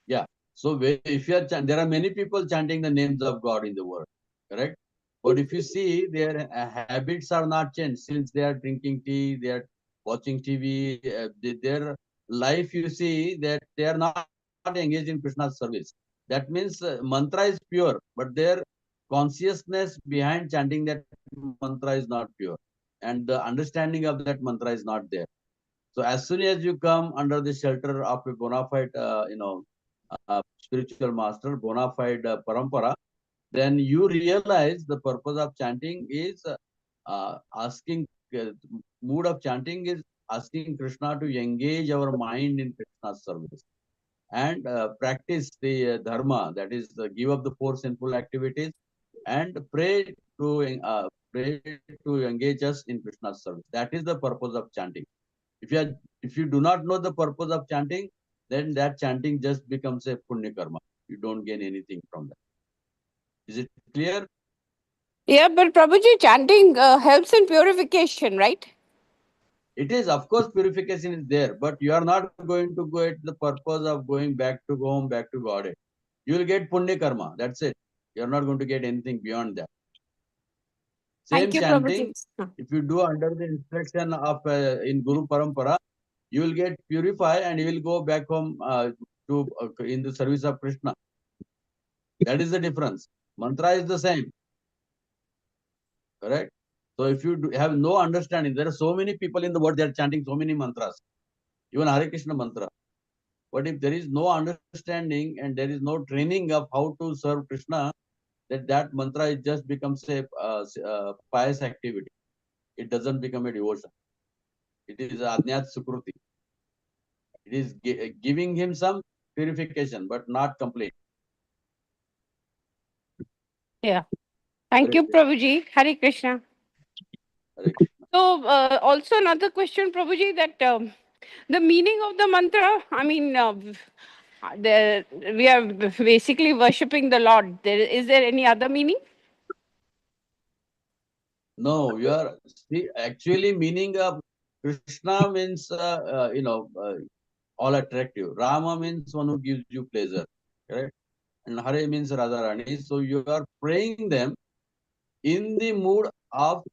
Yeah. So if you are there are many people chanting the names of God in the world, correct? But if you see their habits are not changed since they are drinking tea, they are watching TV, their life you see that they are not engaged in Krishna's service. That means mantra is pure, but their consciousness behind chanting that mantra is not pure, and the understanding of that mantra is not there. So as soon as you come under the shelter of a bona fide, spiritual master, bona fide parampara, then you realize the purpose of chanting is asking, mood of chanting is asking Krishna to engage our mind in Krishna's service and practice the dharma, that is, give up the four sinful activities and pray to engage us in Krishna's service. That is the purpose of chanting. If you do not know the purpose of chanting, then that chanting just becomes a punya karma. You don't gain anything from that. Is it clear? Yeah, but Prabhuji, chanting helps in purification, right? It is, of course, purification is there, but you are not going to go at the purpose of going back to home, back to Godhead. You will get punya karma. That's it. You are not going to get anything beyond that. Thank Same you, Prabhuji. chanting, if you do under the instruction of in Guru Parampara, you will get purified and you will go back home to in the service of Krishna. That is the difference. Mantra is the same, correct? So if you have no understanding, there are so many people in the world that are chanting so many mantras, even Hare Krishna mantra. But if there is no understanding and there is no training of how to serve Krishna, that mantra it just becomes a pious activity. It doesn't become a devotion. It is Adnyat Sukruti. It is giving him some purification, but not complete. Yeah. Thank Hare you, Krishna. Prabhuji. Hare Krishna. Hare Krishna. So, also another question, Prabhuji, that the meaning of the mantra, I mean, we are basically worshipping the Lord. Is there any other meaning? No, you are see, actually meaning of Krishna means all attractive. Rama means one who gives you pleasure, correct? And Hare means Radharani. So you are praying them in the mood of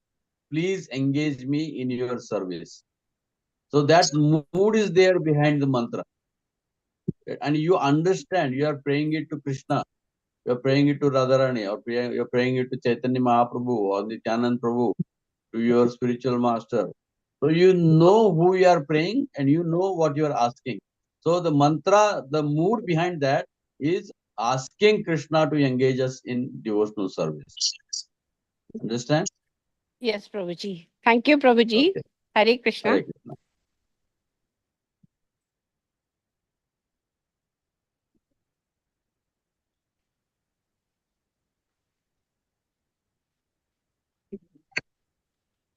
please engage me in your service. So that mood is there behind the mantra, and you understand you are praying it to Krishna, you are praying it to Radharani, or you are praying it to Chaitanya Mahaprabhu or Nityanand Prabhu, to your spiritual master. So you know who you are praying and you know what you are asking. So the mantra, the mood behind that is asking Krishna to engage us in devotional service. Understand? Yes, Prabhuji. Thank you, Prabhuji. Okay. Hare Krishna. Hare Krishna.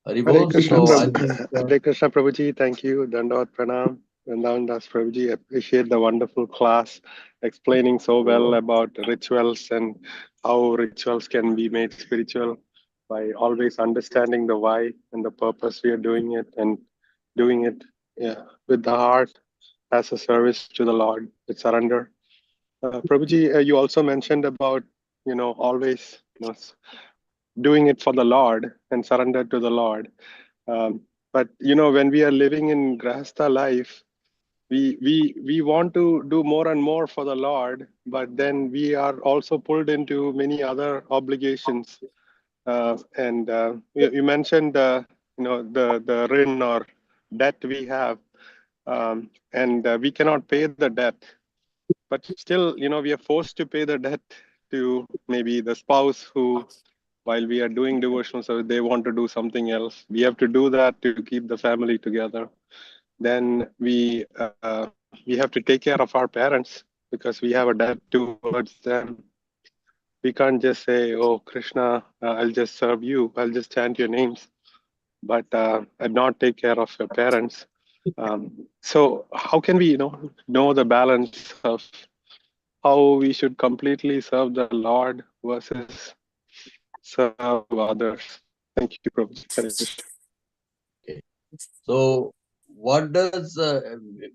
Hare Haribol. Krishna, So I think Hare Krishna Prabhuji, thank you. Dandavad Pranam. Vrindavan Das Prabhuji, appreciate the wonderful class explaining so well about rituals and how rituals can be made spiritual by always understanding the why and the purpose we are doing it and doing it with the heart as a service to the Lord with surrender. Prabhuji, you also mentioned about, always, doing it for the Lord and surrender to the Lord. But when we are living in Grahastha life, we want to do more and more for the Lord, but then we are also pulled into many other obligations. And you mentioned the rin or debt we have, and we cannot pay the debt. But still, we are forced to pay the debt to maybe the spouse who, while we are doing devotional service, they want to do something else. We have to do that to keep the family together. Then we have to take care of our parents because we have a debt towards them. We can't just say, "Oh, Krishna, I'll just serve you. I'll just chant your names," but and not take care of your parents. So how can we, know the balance of how we should completely serve the Lord versus serve others? Thank you, Prabhuji. Hare Krishna. okay. So what does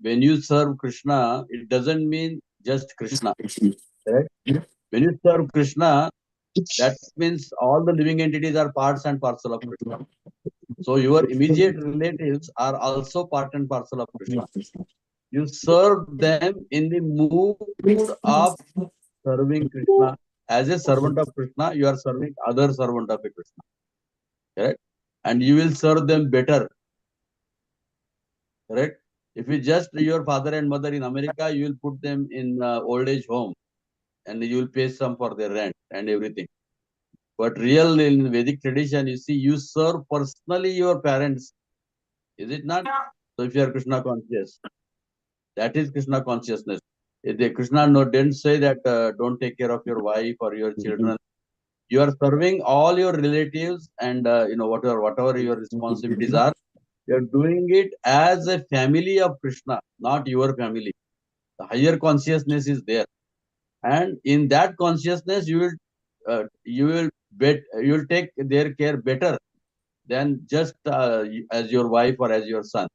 when you serve Krishna, it doesn't mean just Krishna, correct? When you serve Krishna, that means all the living entities are parts and parcel of Krishna. So your immediate relatives are also part and parcel of Krishna. You serve them in the mood of serving Krishna. As a servant of Krishna, you are serving other servant of Krishna, correct? And you will serve them better, correct? If you just your father and mother in America, you will put them in old age home and you will pay some for their rent and everything. But real in Vedic tradition, you see, you serve personally your parents, is it not? So if you are Krishna conscious, that is Krishna consciousness. If the Krishna didn't say that don't take care of your wife or your children. You are serving all your relatives and whatever your responsibilities are. You are doing it as a family of Krishna, not your family. The higher consciousness is there, and in that consciousness, you will take their care better than just as your wife or as your son.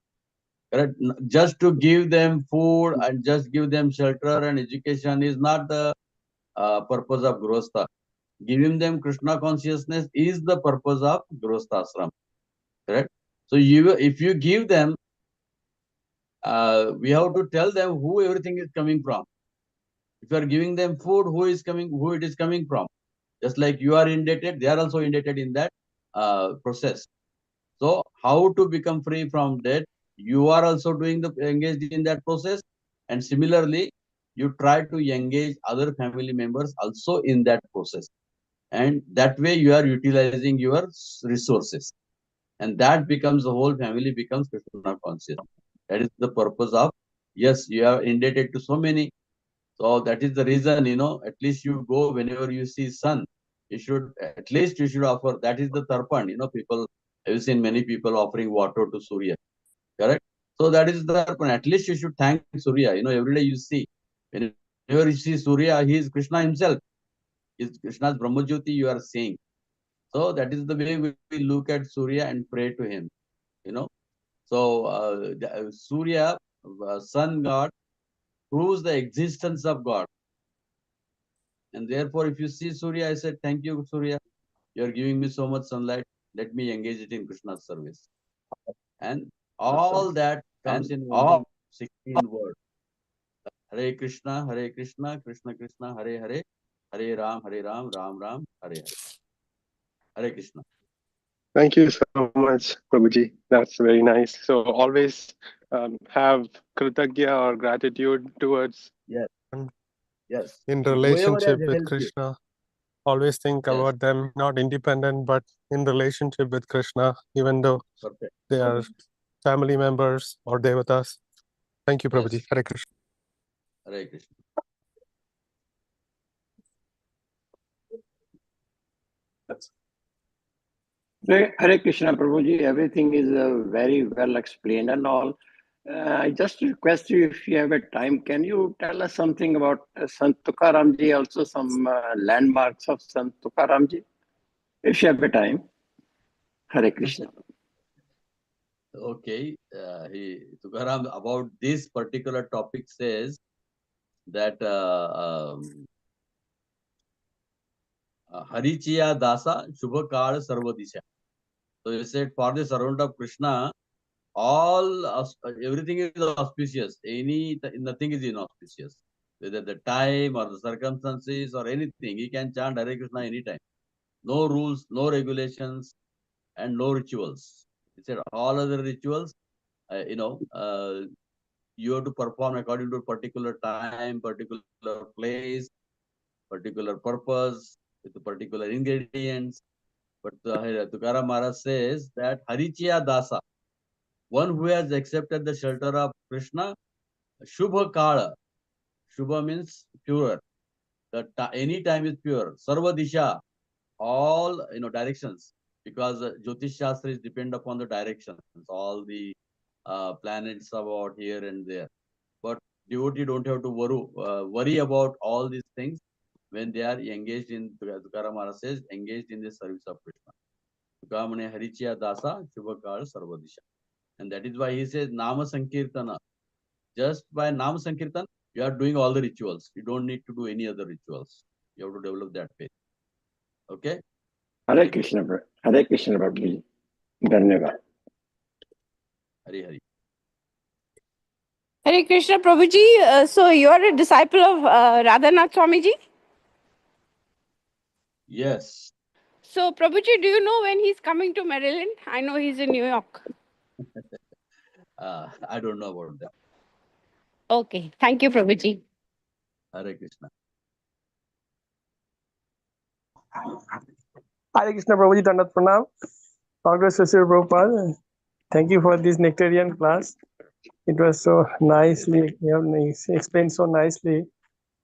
Correct? Just to give them food and just give them shelter and education is not the purpose of Grostha. Giving them Krishna consciousness is the purpose of Grosthashram. Correct? So if you give them, we have to tell them who everything is coming from. If you are giving them food, who it is coming from. Just like you are indebted, they are also indebted in that process. So how to become free from debt? You are also engaged in that process, and similarly, you try to engage other family members also in that process, and that way you are utilizing your resources, and that becomes the whole family becomes Krishna conscious. That is the purpose of, yes, you are indebted to so many. So that is the reason, at least you go whenever you see sun, at least you should offer. That is the tarpan. People, have you seen many people offering water to Surya? Correct. So that is the tarpan. At least you should thank Surya. Every day you see, whenever you see Surya, he is Krishna himself. He is Krishna's Brahmajyoti. You are seeing. So that is the way we look at Surya and pray to him. You know. So Surya, sun god, proves the existence of God. And therefore, if you see Surya, I said, thank you, Surya. You are giving me so much sunlight. Let me engage it in Krishna's service. And all that comes in only 16 words. Hare Krishna, Krishna Krishna, Hare Hare, Hare Ram, Ram Ram, Hare Hare. Hare Krishna. Thank you so much, Prabhuji. That's very nice. So always have kritagya or gratitude towards Yes. Yes. in Whoever has relationship with helped you. Krishna. always think Yes. about them, not independent, but in relationship with Krishna, even though Perfect. they are family members or devatas. Thank you, Yes. Prabhuji. Hare Krishna. Hare Krishna. Hare Krishna, Prabhuji. Everything is very well explained and all. I just request you, if you have a time, can you tell us something about Sant Tukaramji, also some landmarks of Sant Tukaramji, if you have a time? Hare Krishna. Okay. Tukaram about this particular topic says that Harichiya Dasa Shubhakal Sarvadisha. So he said, for the servant of Krishna, everything is auspicious. Nothing is inauspicious. Whether the time or the circumstances or anything, he can chant Hare Krishna anytime. No rules, no regulations, and no rituals. He said all other rituals, you have to perform according to a particular time, particular place, particular purpose, with particular ingredients. But Tukaram Maharaj says that Harichiya Dasa, one who has accepted the shelter of Krishna, Shubha Kala. Shubha means pure. Any time is pure. Sarva Disha, all directions, because Jyotish Shastra is depend upon the directions, all the planets about here and there. But devotee don't have to worry about all these things when they are engaged in, Tukaram Maharaj says, engaged in the service of Krishna. Tukamane Harichiya Dasa Shubhakal Sarvadisha. And that is why he says Nama Sankirtana. Just by Nama Sankirtan, you are doing all the rituals. You don't need to do any other rituals. You have to develop that faith. Okay? Hare Krishna, Hare Krishna, Prabhuji. Dhanyavad. Hari Hari. Hare Krishna Prabhuji. So you are a disciple of Radhanath Swamiji? Yes. So Prabhuji, do you know when he's coming to Maryland? I know he's in New York. I don't know about that. Okay. Thank you, Prabhuji. Hare Krishna. Hare Krishna, Prabhuji. Dandat Pranam. Congress to Sri Prabhupada. Thank you for this nectarian class. It was so nicely, explained so nicely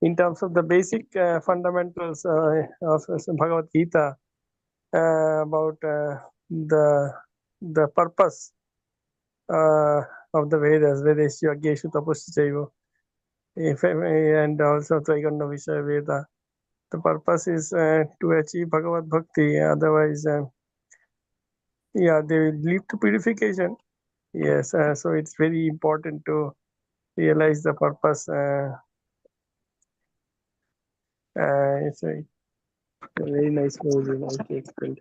in terms of the basic fundamentals of Bhagavad Gita about the purpose of the Vedas, Vedesya, Geshu, Tapusya, and also Traiganda Vishaya Veda. The purpose is to achieve Bhagavad Bhakti, otherwise, they will lead to purification. Yes, so it's very important to realize the purpose. It's a very nice movie.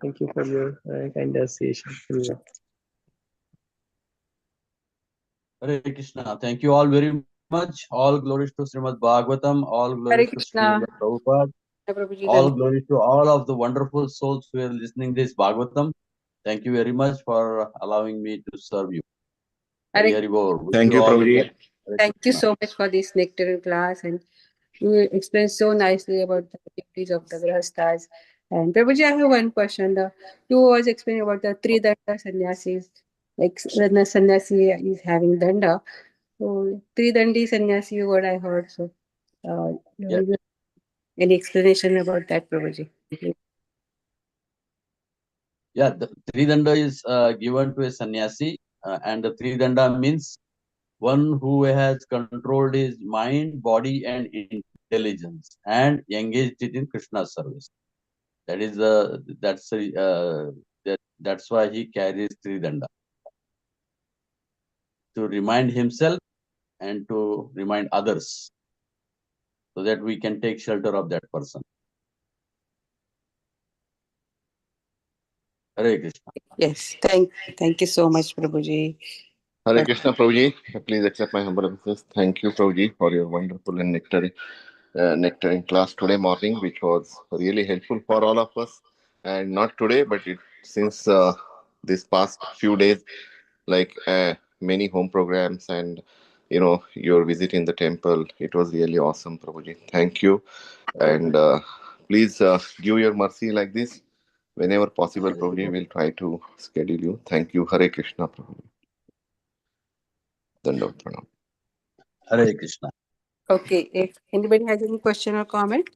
Thank you for your kind association. Hare Krishna. Thank you all very much. All glories to Srimad Bhagavatam. All glories to Krishna. Srimad Prabhupada. Prabhuji, All glories to all of the wonderful souls who are listening this Bhagavatam. Thank you very much for allowing me to serve you. Hari Hari Bol. Thank you, Prabhuji. Thank you so much for this nectarian class, and you explained so nicely about the duties of the grahasthas. And Prabhuji, I have one question. You was explaining about the three danda sannyasis, like when a sannyasi is having danda. So three dandi sannyasi, what I heard. So, Yes. any explanation about that, Prabhuji? Yeah, the Tridanda is given to a sannyasi, and the Tridanda means one who has controlled his mind, body, and intelligence, and engaged it in Krishna's service. That is that's why he carries Tridanda, to remind himself and to remind others, so that we can take shelter of that person. Hare Krishna. Yes, thank you so much, Prabhuji. Hare Krishna, Prabhuji. Please accept my humble obeisances. Thank you, Prabhuji, for your wonderful and nectarian class today morning, which was really helpful for all of us. And not today, but since this past few days, like many home programs and your visit in the temple, it was really awesome, Prabhuji. Thank you. And please give your mercy like this. Whenever possible, Prabhuji, we'll try to schedule you. Thank you. Hare Krishna, Prabhuji. Dandavat Pranam. Hare Krishna. Okay, if anybody has any question or comment.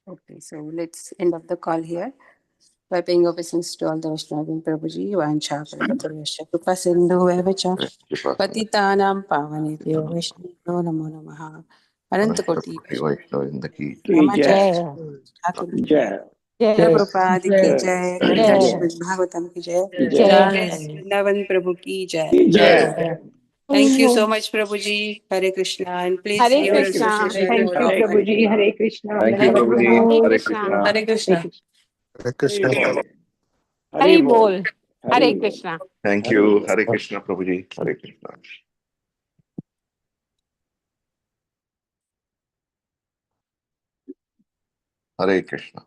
Okay, so let's end of the call here. By paying obeisance to all the Vaishnavas, Prabhuji, Vancha, Prabhuji, Kripa Sindhu, Evacha, Patitanam, Pavanebhyo, Vaishnavo, Namo Namaha, Anantakoti, Vaishnava in the key. Rama Jai. Jai, Thakur ki Jai. Jai, Jai. Prabhupada ki Jai, Granth Jai. Srimad Bhagavatam ki Jai, Jai. Jai, Jai. Vrindavan Prabhu ki Jai. Jai. Jai. Thank you so much, Prabhuji. Hare Krishna, and please Hare give your Krishna. association. Thank you, Prabhuji. Hare Krishna. Thank you, Thank you, Prabhuji. Prabhuji. Hare Hare Krishna. Krishna. Hare Krishna. Hare Krishna. Hari Hari Bol. Bol. Hari Hare Bol. Krishna. Thank Hari you. Bol. Hare Krishna, Prabhuji. Hare Krishna. Hare Krishna.